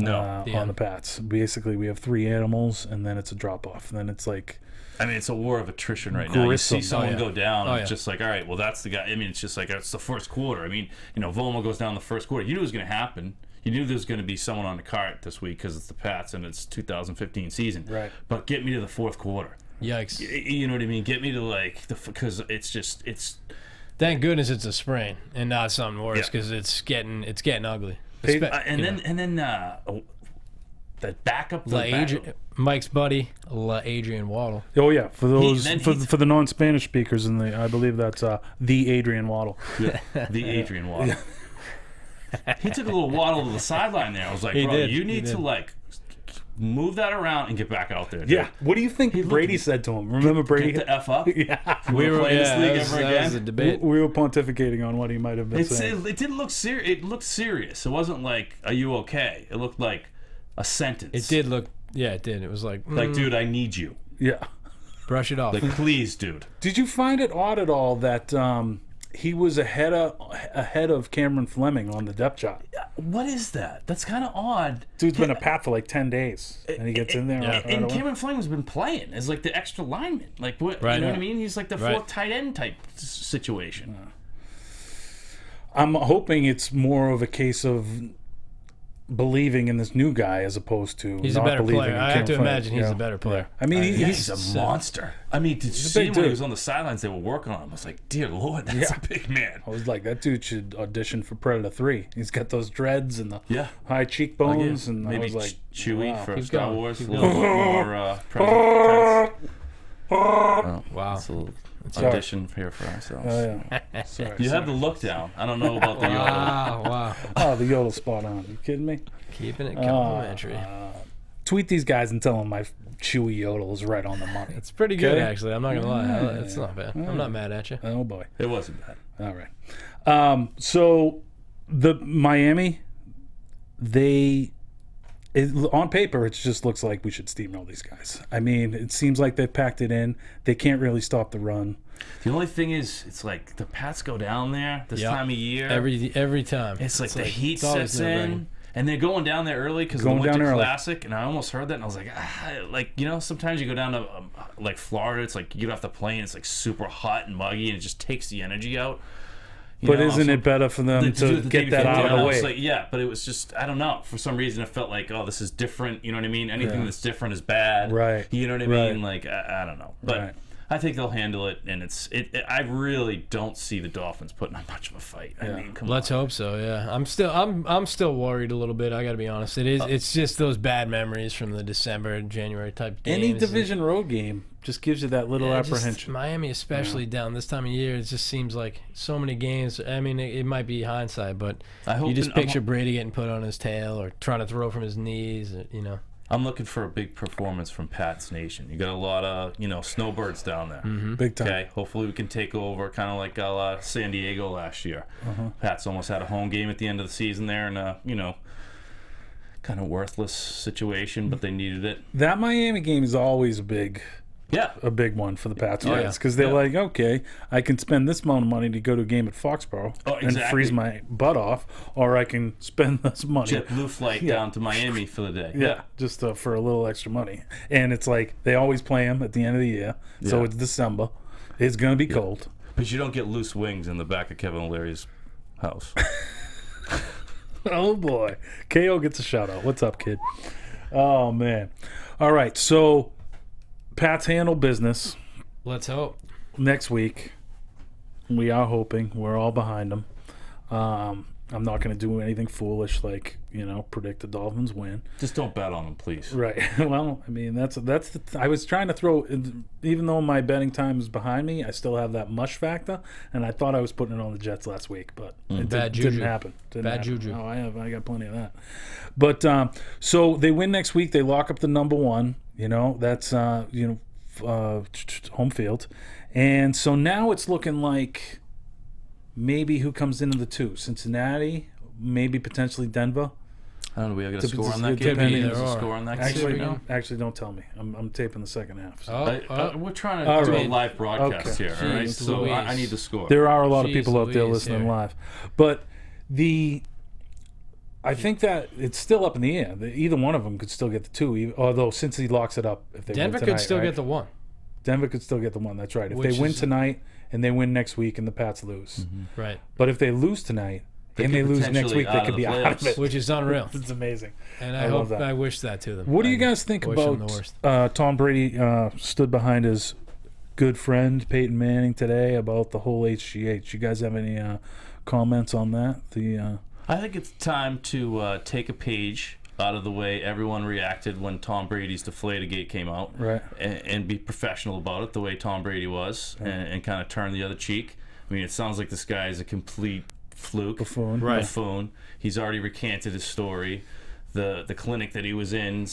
Speaker 2: On the Pats. Basically, we have 3 animals, and then it's a drop-off. And then it's like...
Speaker 4: I mean, it's a war of attrition right now. You see someone go down, and it's just like, all right, well, that's the guy. I mean, it's just like, it's the first quarter. I mean, Volma goes down the first quarter. You knew it was going to happen. You knew there was going to be someone on the cart this week because it's the Pats, and it's 2015 season.
Speaker 2: Right.
Speaker 4: But get me to the fourth quarter.
Speaker 3: Yikes.
Speaker 4: You know what I mean? Get me to, because it's...
Speaker 3: Thank goodness it's a sprain and not something worse, because it's getting ugly.
Speaker 4: And then the backup,
Speaker 3: Mike's buddy, Adrian Waddle.
Speaker 2: Oh yeah, for those for the non-Spanish speakers, I believe that's the Adrian Waddle.
Speaker 4: Yeah, the Adrian Waddle. He took a little waddle to the sideline there. I was like, bro, you need to move that around and get back out there. Dude.
Speaker 2: Yeah. What do you think Brady said to him? Remember Brady?
Speaker 4: Get the F up?
Speaker 2: Yeah.
Speaker 4: We were playing this league ever again?
Speaker 3: That was a debate.
Speaker 2: We were pontificating on what he might have been saying.
Speaker 4: It didn't look serious. It looked serious. It wasn't like, are you okay? It looked like a sentence.
Speaker 3: It did look, it did. It was like,
Speaker 4: dude, I need you.
Speaker 2: Yeah.
Speaker 3: Brush it off.
Speaker 4: Like, please, dude.
Speaker 2: Did you find it odd at all that he was ahead of Cameron Fleming on the depth chart?
Speaker 4: What is that? That's kind of odd.
Speaker 2: Dude's been a Pat for 10 days, and he gets in there.
Speaker 4: And Cameron Fleming's been playing as the extra lineman. What? Right, you know what I mean? He's like the fourth tight end type situation.
Speaker 2: I'm hoping it's more of a case of believing in this new guy as opposed to
Speaker 3: he's
Speaker 2: not
Speaker 3: a better
Speaker 2: believing
Speaker 3: player.
Speaker 2: in
Speaker 3: I have to imagine he's a better player.
Speaker 2: I mean,
Speaker 4: he's a monster. I mean, to see him when he was on the sidelines, they were working on him. I was like, dear Lord, that's a big man.
Speaker 2: I was like, that dude should audition for Predator 3. He's got those dreads and the high cheekbones, and
Speaker 4: maybe
Speaker 2: I was like,
Speaker 4: Chewie for Star Wars. A little bit more Predator.
Speaker 3: Wow.
Speaker 4: It's a little audition here for ourselves.
Speaker 2: Oh, yeah. Sorry,
Speaker 4: you have the look down. I don't know about the yodel.
Speaker 3: Wow.
Speaker 2: Oh, the yodel's spot on. You kidding me?
Speaker 3: Keeping it complimentary.
Speaker 2: Tweet these guys and tell them my Chewy yodel is right on the money.
Speaker 3: It's pretty good, actually. I'm not going to lie. It's not bad. I'm not mad at you.
Speaker 2: Oh, boy.
Speaker 4: It wasn't bad.
Speaker 2: All right. So, the Miami, on paper, it just looks like we should steamroll these guys. I mean, it seems like they've packed it in. They can't really stop the run.
Speaker 4: The only thing is, it's like the Pats go down there this time of year.
Speaker 3: Every time.
Speaker 4: It's like the heat sets in. And they're going down there early because of the Winter Classic, and I almost heard that, and I was like, sometimes you go down to Florida, it's like you get off the plane, it's super hot and muggy, and it just takes the energy out.
Speaker 2: But isn't it better for them to get that out of the way?
Speaker 4: But it was just, I don't know. For some reason, it felt like, oh, this is different. You know what I mean? Anything that's different is bad.
Speaker 2: Right.
Speaker 4: You know what I mean? Like, I don't know. But I think they'll handle it, and I really don't see the Dolphins putting up much of a fight. I mean, come on.
Speaker 3: Let's hope so. Yeah, I'm still worried a little bit. I got to be honest. It's just those bad memories from the December, January type games.
Speaker 2: Any division road game just gives you that little apprehension.
Speaker 3: Miami, especially down this time of year, it just seems like so many games. I mean, it might be hindsight, but you just picture Brady getting put on his tail or trying to throw from his knees.
Speaker 4: I'm looking for a big performance from Pat's Nation. You got a lot of, snowbirds down there.
Speaker 2: Big time.
Speaker 4: Okay, hopefully we can take over, kind of like San Diego last year. Pat's almost had a home game at the end of the season there, and kind of worthless situation, but they needed it.
Speaker 2: That Miami game is always a big one for the Pats fans because they're like, okay, I can spend this amount of money to go to a game at Foxborough and freeze my butt off, or I can spend this money.
Speaker 4: JetBlue flight down to Miami for the day.
Speaker 2: Yeah, just for a little extra money. And it's like they always play them at the end of the year, so it's December. It's going to be cold.
Speaker 4: But you don't get loose wings in the back of Kevin O'Leary's house.
Speaker 2: Oh, boy. KO gets a shout-out. What's up, kid? Oh, man. All right, so Pats handle business.
Speaker 3: Let's hope.
Speaker 2: Next week, we are hoping. We're all behind them. I'm not going to do anything foolish like, predict the Dolphins win.
Speaker 4: Just don't bet on them, please.
Speaker 2: Right. Well, I mean, I was trying to throw, even though my betting time is behind me, I still have that mush factor, and I thought I was putting it on the Jets last week, but it didn't happen. Bad
Speaker 3: juju.
Speaker 2: Oh, I got plenty of that. But, so they win next week. They lock up the number one. That's, home field. And so now it's looking like maybe who comes into the 2? Cincinnati, maybe potentially Denver.
Speaker 4: I don't know. We got a score on that game. There's a score on that game.
Speaker 2: Actually, don't tell me. I'm taping the second half. So.
Speaker 4: We're trying to do a live broadcast here. All right. So I need the score.
Speaker 2: There are a lot of people out there listening live, but I think that it's still up in the air. Either one of them could still get the 2, although since he locks it up, if they
Speaker 3: Denver
Speaker 2: win tonight,
Speaker 3: could still get the 1.
Speaker 2: Denver could still get the 1. That's right. If they win tonight and they win next week and the Pats lose,
Speaker 3: right.
Speaker 2: But if they lose tonight and they lose next week, they could be out of it,
Speaker 3: which is unreal.
Speaker 2: It's amazing.
Speaker 3: And I wish that to them.
Speaker 2: What do you guys think about Tom Brady stood behind his good friend Peyton Manning today about the whole HGH? You guys have any comments on that?
Speaker 4: I think it's time to take a page out of the way everyone reacted when Tom Brady's Deflategate came out,
Speaker 2: right?
Speaker 4: And be professional about it the way Tom Brady was, and kind of turn the other cheek. I mean, it sounds like this guy is a complete fluke, buffoon. He's already recanted his story. The clinic that he was in,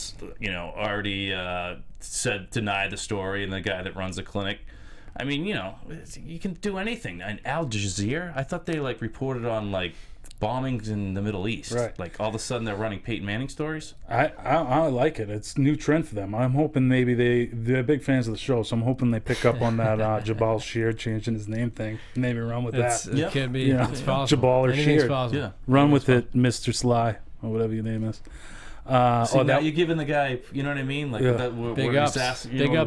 Speaker 4: already denied the story, and the guy that runs the clinic. I mean, you can do anything. And Al Jazeera, I thought they reported on bombings in the Middle East.
Speaker 2: Right.
Speaker 4: All of a sudden they're running Peyton Manning stories.
Speaker 2: I like it. It's a new trend for them. I'm hoping maybe they're big fans of the show, so I'm hoping they pick up on that Jabal Sheard changing his name thing. Maybe run with that.
Speaker 3: It could be. It's possible.
Speaker 2: Jabal or Sheard.
Speaker 3: Yeah.
Speaker 2: Run with it, Mr. Sly, or whatever your name is.
Speaker 4: Now you're giving the guy, you know what I mean? We're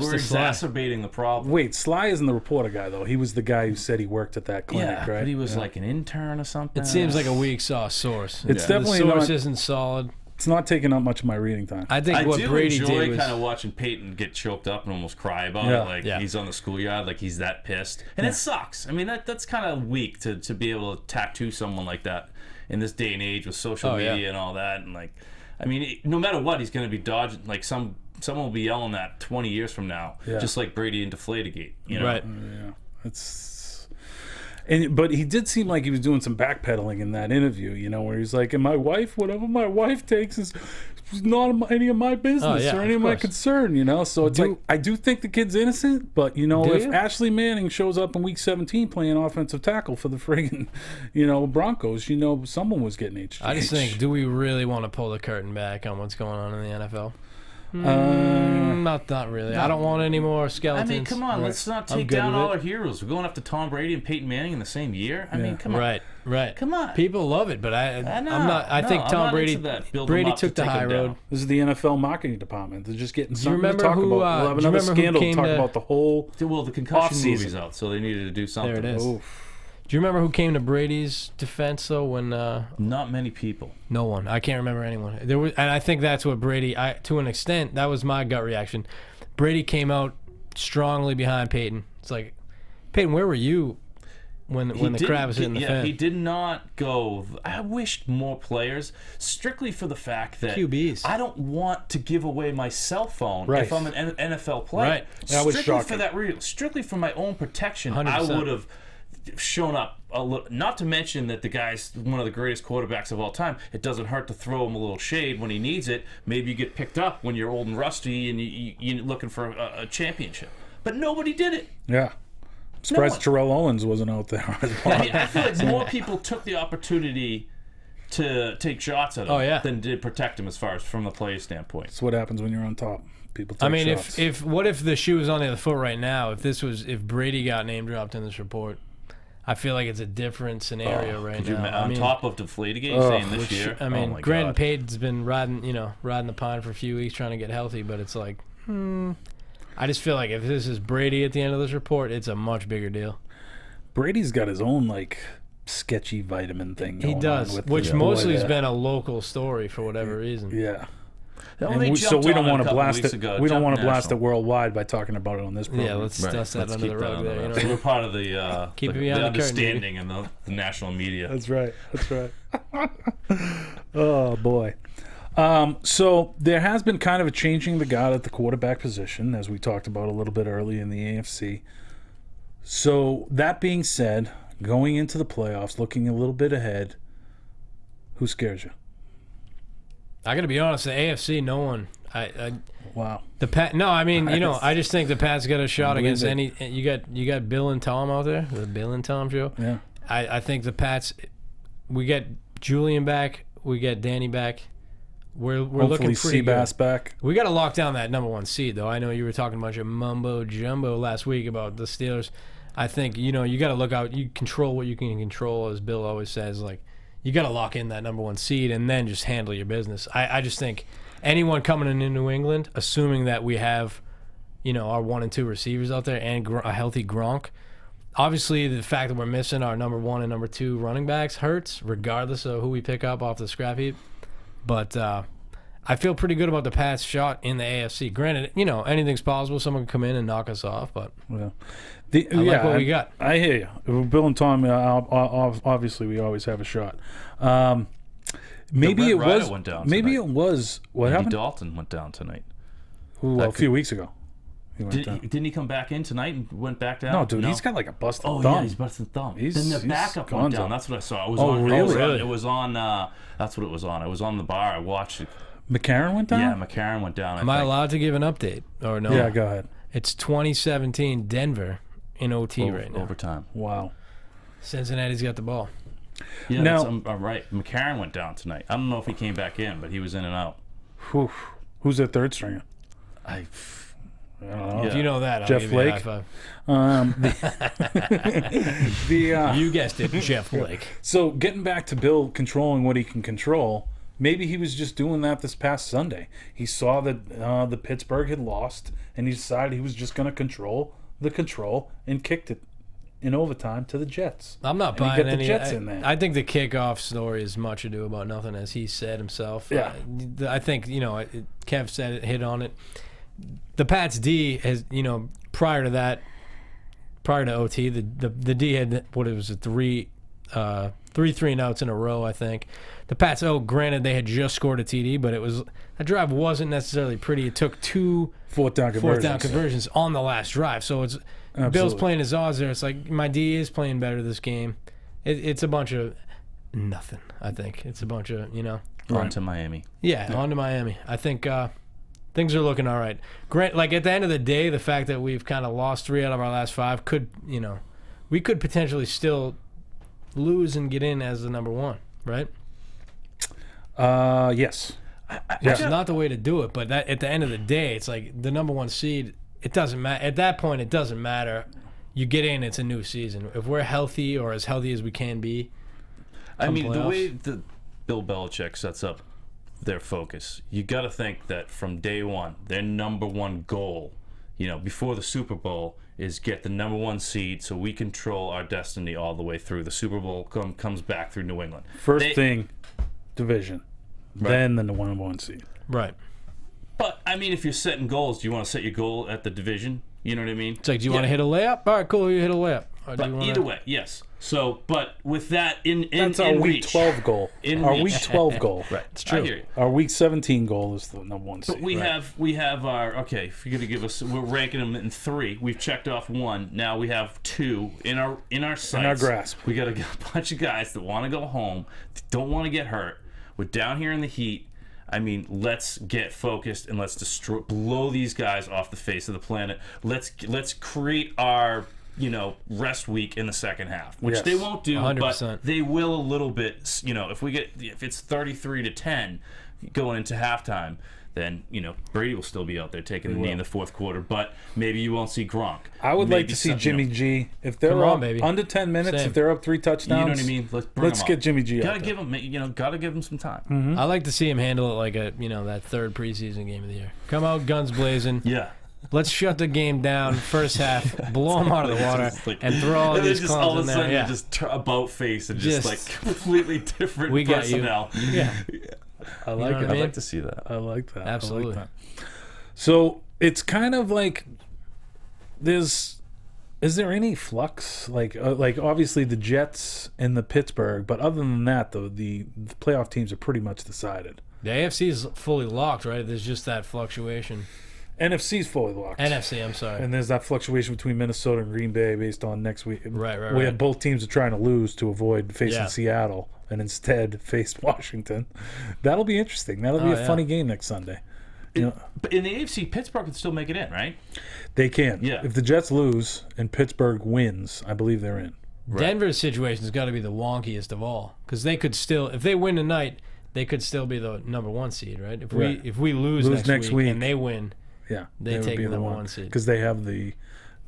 Speaker 4: exacerbating the problem.
Speaker 2: Wait, Sly isn't the reporter guy, though. He was the guy who said he worked at that clinic, right?
Speaker 4: But he was an intern or something.
Speaker 3: It seems like a weak sauce source.
Speaker 2: It's definitely
Speaker 3: the source isn't solid.
Speaker 2: It's not taking up much of my reading time.
Speaker 3: I think what Brady did was...
Speaker 4: I enjoy kind of watching Peyton get choked up and almost cry about it. He's on the schoolyard, he's that pissed. And it sucks. I mean, that's kind of weak to be able to tattoo someone like that in this day and age with social media and all that. And I mean, no matter what, he's going to be dodging. Someone will be yelling that 20 years from now, just like Brady in Deflategate.
Speaker 3: Right?
Speaker 2: Yeah, but he did seem like he was doing some backpedaling in that interview. Where he's like, "And my wife, whatever my wife takes is not any of my business or any of my concern." So it's I do think the kid's innocent, but if Ashley Manning shows up in week 17 playing offensive tackle for the friggin' Broncos, someone was getting HGH.
Speaker 3: I just think, do we really want to pull the curtain back on what's going on in the NFL? Not really. I don't want any more skeletons.
Speaker 4: I mean, come on, let's not take down all our heroes. We're going after Tom Brady and Peyton Manning in the same year. I mean, come on.
Speaker 3: Right.
Speaker 4: Come on.
Speaker 3: People love it, but I'm not. I think Tom Brady took the high road.
Speaker 2: This is the NFL marketing department. They're just getting something to
Speaker 3: talk
Speaker 2: about. We'll have another scandal to talk about the whole.
Speaker 4: Well, the concussion movie's out, so they needed to do something.
Speaker 3: There it is. Oof. Do you remember who came to Brady's defense though? When
Speaker 4: not many people.
Speaker 3: No one. I can't remember anyone. There was, and I think that's what Brady. To an extent, that was my gut reaction. Brady came out strongly behind Peyton. It's like, Peyton, where were you when the crab was hitting the fan?
Speaker 4: He did not go. I wished more players, strictly for the fact that
Speaker 3: QBs.
Speaker 4: I don't want to give away my cell phone
Speaker 2: Right.
Speaker 4: if I'm an NFL player.
Speaker 3: Right.
Speaker 2: That was
Speaker 4: Strictly
Speaker 2: shocking.
Speaker 4: for that reason, strictly for my own protection,
Speaker 3: 100%.
Speaker 4: I would have shown up a little. Not to mention that the guy's one of the greatest quarterbacks of all time. It doesn't hurt to throw him a little shade when he needs it. Maybe you get picked up when you're old and rusty and you're looking for a championship. But nobody did it.
Speaker 2: Yeah. I'm surprised Terrell Owens wasn't out there as well.
Speaker 4: I mean, I feel like more people took the opportunity to take shots at him than did protect him as far as from the player standpoint.
Speaker 2: That's what happens when you're on top. People take shots.
Speaker 3: if what if the shoe was on the other foot right now? If Brady got name dropped in this report, I feel like it's a different scenario right now.
Speaker 4: On top of Deflategate saying this year.
Speaker 3: I mean,
Speaker 4: oh my
Speaker 3: Grant
Speaker 4: God.
Speaker 3: Payton's been riding the pine for a few weeks trying to get healthy, but it's like, I just feel like if this is Brady at the end of this report, it's a much bigger deal.
Speaker 2: Brady's got his own sketchy vitamin thing going
Speaker 3: He does,
Speaker 2: on with
Speaker 3: which
Speaker 2: this
Speaker 3: mostly
Speaker 2: boy
Speaker 3: has
Speaker 2: there.
Speaker 3: been a local story for whatever reason.
Speaker 2: Yeah.
Speaker 4: Well,
Speaker 2: And
Speaker 4: they
Speaker 2: so
Speaker 4: jumped
Speaker 2: we don't
Speaker 4: on it
Speaker 2: want
Speaker 4: a
Speaker 2: to
Speaker 4: couple
Speaker 2: blast
Speaker 4: weeks
Speaker 2: it.
Speaker 4: ago,
Speaker 2: We don't
Speaker 4: jumped
Speaker 2: want to blast it
Speaker 4: national.
Speaker 2: worldwide by talking about it on this program.
Speaker 3: Yeah, let's
Speaker 4: Right.
Speaker 3: dust that
Speaker 4: Let's
Speaker 3: under the
Speaker 4: keep that
Speaker 3: rug
Speaker 4: on
Speaker 3: there.
Speaker 4: the
Speaker 3: You know
Speaker 4: rug.
Speaker 3: what I mean?
Speaker 4: We're part of the
Speaker 3: Keep it
Speaker 4: the
Speaker 3: behind the curtain,
Speaker 4: understanding and the national media.
Speaker 2: That's right. That's right. Oh boy. So there has been kind of a changing the guard at the quarterback position, as we talked about a little bit early in the AFC. So that being said, going into the playoffs, looking a little bit ahead, who scares you?
Speaker 3: I got to be honest, the AFC, no one.
Speaker 2: Wow.
Speaker 3: No, I mean, I just think the Pats got a shot against
Speaker 2: Unbelievable.
Speaker 3: any. You got Bill and Tom out there, the Bill and Tom show.
Speaker 2: Yeah.
Speaker 3: I think the Pats. We get Julian back. We get Danny back. We're
Speaker 2: Hopefully
Speaker 3: looking pretty
Speaker 2: Seabass
Speaker 3: good.
Speaker 2: back.
Speaker 3: We got to lock down that number one seed, though. I know you were talking about your mumbo jumbo last week about the Steelers. I think you got to look out. You control what you can control, as Bill always says. Like, you got to lock in that number one seed and then just handle your business. I just think anyone coming into New England, assuming that we have, our 1 and 2 receivers out there and a healthy Gronk. Obviously, the fact that we're missing our number 1 and number 2 running backs hurts, regardless of who we pick up off the scrap heap. But I feel pretty good about the Pats' shot in the AFC. Granted, anything's possible. Someone can come in and knock us off, but
Speaker 2: Yeah.
Speaker 3: I like what we got.
Speaker 2: I hear you. Bill and Tom, obviously, we always have a shot. Maybe
Speaker 4: Red
Speaker 2: it
Speaker 4: Rider
Speaker 2: was.
Speaker 4: went down
Speaker 2: Maybe
Speaker 4: tonight.
Speaker 2: it was. What
Speaker 4: Andy
Speaker 2: happened?
Speaker 4: Dalton went down tonight.
Speaker 2: Ooh, a few weeks ago. He went down.
Speaker 4: Didn't he come back in tonight and went back down?
Speaker 2: No, dude, he's got like a busted
Speaker 4: Oh
Speaker 2: thumb.
Speaker 4: yeah, he's busted thumb.
Speaker 2: He's-
Speaker 4: then the
Speaker 2: he's
Speaker 4: backup
Speaker 2: gone
Speaker 4: went down.
Speaker 2: down.
Speaker 4: That's what I saw. It was
Speaker 2: Oh,
Speaker 4: on.
Speaker 2: really?
Speaker 4: It was on. That's what it was on. It was on the bar. I watched it.
Speaker 2: McCarron went down?
Speaker 4: Yeah, McCarron went down.
Speaker 3: Am I allowed to give an update or no?
Speaker 2: Yeah, go ahead.
Speaker 3: It's 2017 Denver in OT right now.
Speaker 4: Overtime.
Speaker 2: Wow.
Speaker 3: Cincinnati's got the ball.
Speaker 4: Yeah,
Speaker 2: Now-
Speaker 4: I'm right. McCarron went down tonight. I don't know if he came back in, but he was in and out.
Speaker 2: Whew. Who's their third stringer?
Speaker 4: I
Speaker 2: I don't know.
Speaker 3: If you know that, I'll
Speaker 2: Jeff
Speaker 3: give you a
Speaker 2: Flake?
Speaker 3: high five.
Speaker 2: You
Speaker 3: guessed it, Jeff Flake.
Speaker 2: So getting back to Bill controlling what he can control, maybe he was just doing that this past Sunday. He saw that the Pittsburgh had lost, and he decided he was just going to control the control and kicked it in overtime to the Jets.
Speaker 3: I'm not
Speaker 2: And
Speaker 3: buying
Speaker 2: you get
Speaker 3: any.
Speaker 2: the Jets in there.
Speaker 3: I think the kickoff story is much ado about nothing, as he said himself.
Speaker 2: Yeah.
Speaker 3: I think Kev said it, hit on it. The Pats D has prior to OT, the D had what it was three 3-and-outs in a row, I think. The Pats, granted they had just scored a TD, but that drive wasn't necessarily pretty. It took 2
Speaker 2: Fourth down
Speaker 3: conversions on the last drive. So it's Bill's playing his odds there. It's like my D is playing better this game. It's a bunch of nothing. I think it's a bunch of
Speaker 4: on to Miami.
Speaker 3: Yeah, on to Miami. I think things are looking all right. Grant, like at the end of the day, the fact that we've kind of lost 3 out of our last 5 we could potentially still lose and get in as the number 1, right?
Speaker 2: Yes.
Speaker 3: It's not the way to do it, but that at the end of the day, it's like the number 1 seed. It doesn't matter at that point. It doesn't matter. You get in, it's a new season. If we're healthy or as healthy as we can be,
Speaker 4: I mean, the
Speaker 3: playoffs.
Speaker 4: way that Bill Belichick sets up their focus, you got to think that from day one, their number 1 goal, before the Super Bowl, is get the number 1 seed so we control our destiny all the way through. The Super Bowl comes back through New England.
Speaker 2: First thing, division.
Speaker 4: Right.
Speaker 2: Then the 1-1 seed.
Speaker 3: right?
Speaker 4: But, I mean, if you're setting goals, do you want to set your goal at the division You know what I mean?
Speaker 3: It's like, do you want to hit a layup? All right, cool. You hit a layup. Or do
Speaker 4: But
Speaker 3: you wanna...
Speaker 4: either way, yes. So, but with that
Speaker 2: That's our
Speaker 4: in
Speaker 2: week
Speaker 4: reach,
Speaker 2: 12 goal.
Speaker 4: In
Speaker 2: Our
Speaker 4: reach.
Speaker 2: week 12 goal.
Speaker 4: Right.
Speaker 3: It's true.
Speaker 4: I hear you.
Speaker 2: Our week 17 goal is the number one seed.
Speaker 4: But we have our, okay, if you're going to give us, we're ranking them in 3. We've checked off 1. Now we have 2 in our sights.
Speaker 2: In our grasp.
Speaker 4: We got a bunch of guys that want to go home, that don't want to get hurt. We're down here in the heat. I mean, let's get focused and let's blow these guys off the face of the planet. Let's create our, rest week in the second half, which they won't do,
Speaker 3: 100%.
Speaker 4: but they will a little bit. If it's 33-10 going into halftime, then Brady will still be out there taking the knee in the fourth quarter, but maybe you won't see Gronk.
Speaker 2: I would like to see Jimmy G. If they're up under 10 minutes,
Speaker 3: Same.
Speaker 2: if they're up 3 touchdowns,
Speaker 4: You know what I mean?
Speaker 2: Let's get Jimmy G.
Speaker 4: Gotta
Speaker 2: out
Speaker 4: give him, gotta give him some time.
Speaker 2: Mm-hmm.
Speaker 3: I like to see him handle it like that third preseason game of the year. Come out guns blazing.
Speaker 4: Yeah.
Speaker 3: Let's shut the game down first half, blow them out of the water, and throw all these
Speaker 4: just all
Speaker 3: clowns
Speaker 4: of
Speaker 3: in
Speaker 4: a
Speaker 3: there.
Speaker 4: sudden
Speaker 3: Yeah.
Speaker 4: just about face and just like completely different
Speaker 3: We got you.
Speaker 4: personnel.
Speaker 3: Yeah.
Speaker 2: I like
Speaker 3: You know what
Speaker 2: it.
Speaker 3: I mean?
Speaker 4: I'd like to see that.
Speaker 2: I like that.
Speaker 3: Absolutely.
Speaker 2: I like that. So it's kind of like is there any flux? Like obviously the Jets and the Pittsburgh, but other than that, the playoff teams are pretty much decided.
Speaker 3: The AFC is fully locked, right? There's just that fluctuation.
Speaker 2: NFC's fully locked.
Speaker 3: NFC, I'm sorry.
Speaker 2: And there's that fluctuation between Minnesota and Green Bay based on next week.
Speaker 3: Right.
Speaker 2: We have both teams are trying to lose to avoid facing
Speaker 3: Yeah.
Speaker 2: Seattle and instead face Washington. That'll be interesting. That'll be a funny game next Sunday.
Speaker 4: But in the AFC, Pittsburgh can still make it in, right?
Speaker 2: They can.
Speaker 4: Yeah.
Speaker 2: If the Jets lose and Pittsburgh wins, I believe they're in.
Speaker 3: Denver's situation has got to be the wonkiest of all, because they could still, if they win tonight, they could still be the number 1 seed, right? If we lose next week and they win,
Speaker 2: yeah,
Speaker 3: they
Speaker 2: would
Speaker 3: take
Speaker 2: be
Speaker 3: the number 1 seed
Speaker 2: because they have the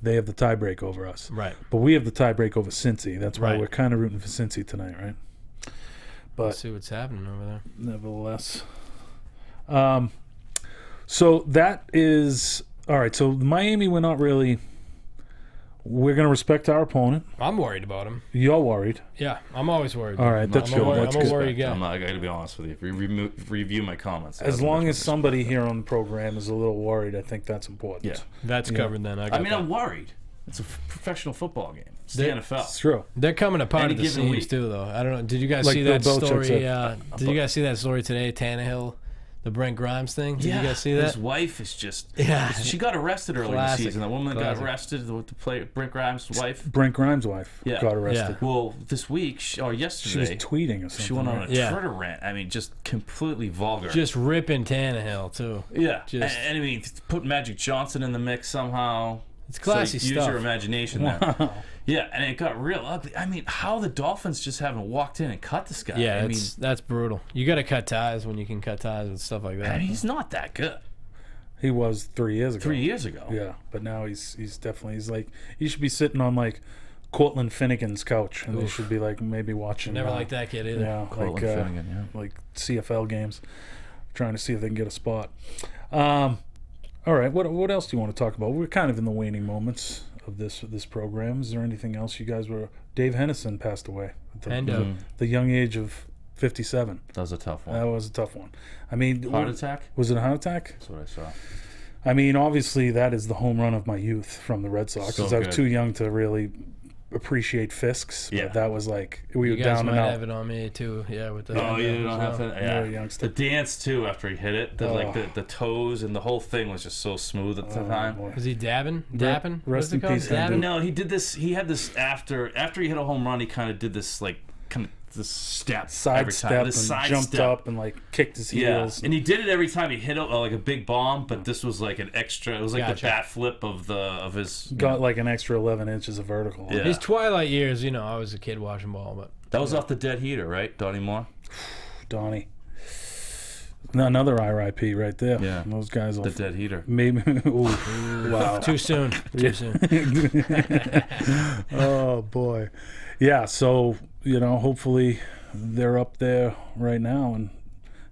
Speaker 2: tiebreak over us.
Speaker 3: Right.
Speaker 2: But we have the tiebreak over Cincy. That's why
Speaker 3: Right.
Speaker 2: we're kind of rooting for Cincy tonight, right? But
Speaker 3: Let's see what's happening over there.
Speaker 2: nevertheless, so that is all right. So Miami, we're not really. We're going to respect our opponent.
Speaker 3: I'm worried about him.
Speaker 2: You're worried.
Speaker 3: Yeah, I'm always worried.
Speaker 2: All right, that's good. That's
Speaker 3: I'm a
Speaker 2: good.
Speaker 3: worried guy.
Speaker 4: I got to be honest with you. Review my comments.
Speaker 2: As long as somebody here on the program is a little worried, I think that's important.
Speaker 4: Yeah.
Speaker 3: That's covered then.
Speaker 4: I'm worried. It's a professional football game. It's the NFL.
Speaker 2: It's true.
Speaker 3: They're coming apart
Speaker 4: Any
Speaker 3: at the
Speaker 4: given
Speaker 3: seams
Speaker 4: week.
Speaker 3: too, though. I don't know. Did you guys
Speaker 2: Like
Speaker 3: see
Speaker 2: Bill
Speaker 3: that
Speaker 2: Belichick
Speaker 3: story?
Speaker 2: said.
Speaker 3: Did you guys see that story today? Tannehill, the Brent Grimes thing. Did you guys see that?
Speaker 4: His wife is just.
Speaker 3: Yeah.
Speaker 4: She got arrested early in the
Speaker 3: Classic.
Speaker 4: season. That woman that got
Speaker 3: Classic.
Speaker 4: arrested, the player, Brent Grimes' wife.
Speaker 2: Brent Grimes' wife got arrested.
Speaker 4: Well, this week or
Speaker 2: She was
Speaker 4: yesterday,
Speaker 2: tweeting or something.
Speaker 4: she went on a
Speaker 3: Yeah.
Speaker 4: Twitter rant. I mean, just completely vulgar.
Speaker 3: Just ripping Tannehill too.
Speaker 4: yeah.
Speaker 3: just-
Speaker 4: And I mean, put Magic Johnson in the mix somehow.
Speaker 3: It's classy
Speaker 4: so
Speaker 3: stuff.
Speaker 4: Use your imagination there. Yeah, and it got real ugly. I mean, how the Dolphins just haven't walked in and cut this guy.
Speaker 3: Yeah,
Speaker 4: I mean,
Speaker 3: that's brutal. You got to cut ties when you can cut ties with stuff like that.
Speaker 4: he's not that good.
Speaker 2: He was 3 years ago.
Speaker 4: 3 years ago.
Speaker 2: Yeah, but now he's definitely like he should be sitting on like Cortland Finnegan's couch, and they should be like maybe watching.
Speaker 3: Never liked that kid either.
Speaker 2: Yeah,
Speaker 4: Cortland Finnegan,
Speaker 2: like CFL games, trying to see if they can get a spot. All right, what else do you want to talk about? We're kind of in the waning moments of this program. Is there anything else you guys were? Dave Hennison passed away at the young age of 57.
Speaker 4: That was a tough one.
Speaker 2: That was a tough one. I mean,
Speaker 4: Heart attack?
Speaker 2: Was it a heart attack?
Speaker 4: That's what I saw.
Speaker 2: I mean, obviously that is the home run of my youth from the Red Sox.
Speaker 4: So
Speaker 2: Because I was
Speaker 4: good.
Speaker 2: too young to really appreciate Fisks. But
Speaker 4: Yeah.
Speaker 2: that was like we
Speaker 3: You
Speaker 2: were
Speaker 3: guys
Speaker 2: down
Speaker 3: might
Speaker 2: and
Speaker 3: have
Speaker 2: out.
Speaker 3: it on me too. Yeah, with the.
Speaker 4: Oh, you don't have to.
Speaker 2: You're a
Speaker 4: Yeah.
Speaker 2: youngster.
Speaker 4: The dance too after he hit it, the toes and the whole thing was just so smooth at the time.
Speaker 2: boy.
Speaker 3: Was he dabbing? Dapping?
Speaker 2: rest
Speaker 3: What's it
Speaker 2: in
Speaker 3: called?
Speaker 2: peace,
Speaker 3: Dabbing?
Speaker 2: Andy.
Speaker 4: No, he did this. He had this after he hit a home run. He kind of did this this step
Speaker 2: Side
Speaker 4: every
Speaker 2: step
Speaker 4: time.
Speaker 2: and
Speaker 4: This side
Speaker 2: jumped
Speaker 4: step.
Speaker 2: up and like kicked his
Speaker 4: Yeah,
Speaker 2: heels.
Speaker 4: and he did it every time he hit like a big bomb. But this was like an extra. It was like
Speaker 3: Gotcha.
Speaker 4: the bat flip of his.
Speaker 2: Got like an extra 11 inches of vertical.
Speaker 4: Yeah.
Speaker 3: His twilight years, I was a kid watching ball, but
Speaker 4: That was off the dead heater, right, Donnie Moore?
Speaker 2: Donnie. Another RIP right there.
Speaker 4: Yeah.
Speaker 2: Those guys will
Speaker 4: The dead heater.
Speaker 2: maybe. Ooh, wow.
Speaker 3: too soon. Too soon.
Speaker 2: Oh boy. Yeah, so, hopefully they're up there right now and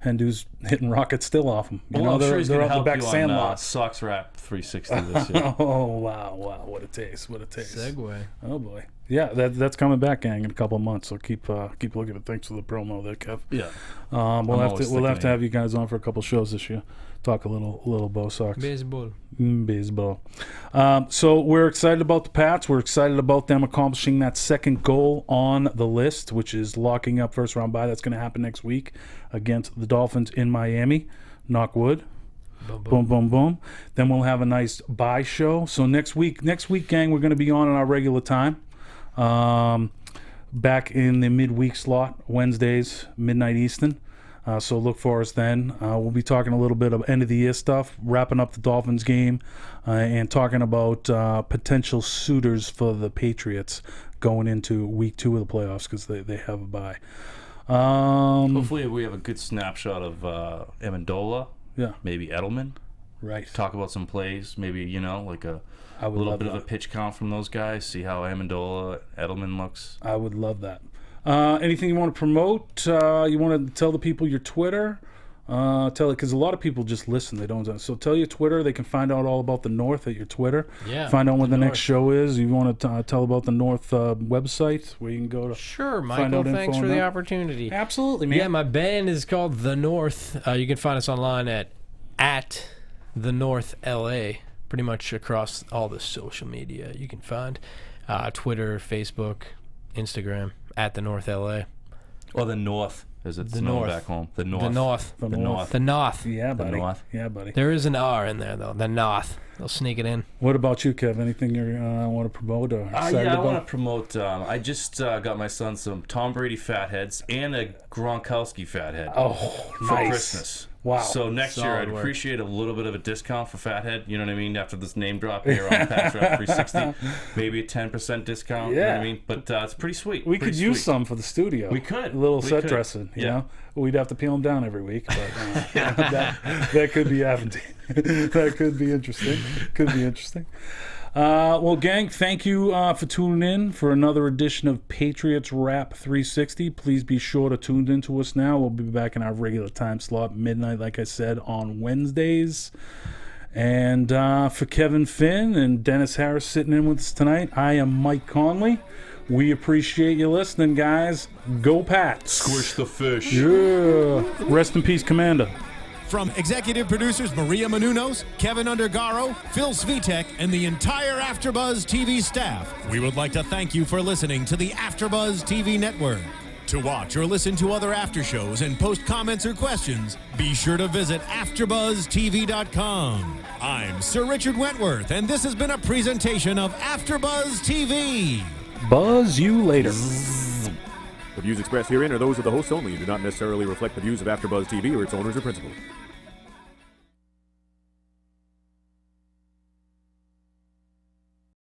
Speaker 2: Hendu's hitting rockets still off them.
Speaker 4: Well, I'm sure he's going to help you on
Speaker 2: Sandlot.
Speaker 4: Sox Wrap 360 this year.
Speaker 2: Oh, wow. What a taste.
Speaker 3: Segway.
Speaker 2: Oh boy. Yeah, that's coming back, gang, in a couple of months. So keep looking at. Thanks for the promo there, Kev.
Speaker 4: Yeah.
Speaker 2: We'll have to have you guys on for a couple shows this year. Talk a little Bo Sox.
Speaker 3: Baseball.
Speaker 2: Baseball. So we're excited about the Pats. We're excited about them accomplishing that second goal on the list, which is locking up first round bye. That's going to happen next week against the Dolphins in Miami. Knock wood.
Speaker 3: Boom,
Speaker 2: Boom, boom, boom. Then we'll have a nice bye show. So next week, gang, we're going to be on our regular time. Back in the midweek slot, Wednesdays, midnight Eastern. So look for us then. We'll be talking a little bit of end of the year stuff, wrapping up the Dolphins game, and talking about potential suitors for the Patriots going into week 2 of the playoffs because they have a bye.
Speaker 4: Hopefully we have a good snapshot of Amendola.
Speaker 2: Yeah.
Speaker 4: Maybe Edelman.
Speaker 2: Right.
Speaker 4: Talk about some plays. Maybe, like a little bit of a pitch count from those guys. See how Amendola, Edelman looks.
Speaker 2: I would love that. Anything you want to promote? You want to tell the people your Twitter? Because a lot of people just listen. They don't. So tell your Twitter. They can find out all about the North at your Twitter.
Speaker 3: Yeah.
Speaker 2: Find out when the next show is. You want to tell about the North website where you can go to.
Speaker 3: Sure, Michael. Thanks for the opportunity.
Speaker 2: Absolutely, man.
Speaker 3: Yeah, my band is called The North. You can find us online at The North LA. Pretty much across all the social media you can find. Twitter, Facebook, Instagram, at The North LA.
Speaker 4: Or the North, as it's known back home. The North.
Speaker 3: The North.
Speaker 4: The North.
Speaker 3: The North.
Speaker 2: Yeah, buddy.
Speaker 4: The North.
Speaker 2: Yeah, buddy.
Speaker 3: There is an R in there, though. The North. They'll sneak it in.
Speaker 2: What about you, Kev? Anything you want to promote or excited
Speaker 4: I
Speaker 2: about?
Speaker 4: want to promote. I just got my son some Tom Brady fatheads and a Gronkowski fathead for
Speaker 2: nice.
Speaker 4: Christmas.
Speaker 2: Wow.
Speaker 4: So next year, I'd appreciate a little bit of a discount for fathead. You know what I mean? After this name drop here on Patriot 360, maybe a 10% discount. You know what I mean? But it's pretty sweet.
Speaker 2: We could use some for the studio.
Speaker 4: We could.
Speaker 2: A little set dressing, you know? We'd have to peel them down every week, but that could be that could be interesting. Well, gang, thank you for tuning in for another edition of Patriots Wrap 360. Please be sure to tune in to us now. We'll be back in our regular time slot, midnight, like I said, on Wednesdays. And for Kevin Finn and Dennis Harris sitting in with us tonight, I am Mike Conley. We appreciate you listening, guys. Go Pats.
Speaker 4: Squish the fish.
Speaker 2: Yeah. Rest in peace, Commander.
Speaker 1: From executive producers Maria Menounos, Kevin Undergaro, Phil Svitek, and the entire AfterBuzz TV staff, we would like to thank you for listening to the AfterBuzz TV network. To watch or listen to other after shows and post comments or questions, be sure to visit AfterBuzzTV.com. I'm Sir Richard Wentworth, and this has been a presentation of AfterBuzz TV.
Speaker 2: Buzz you later.
Speaker 5: The views expressed herein are those of the hosts only and do not necessarily reflect the views of AfterBuzz TV or its owners or principals.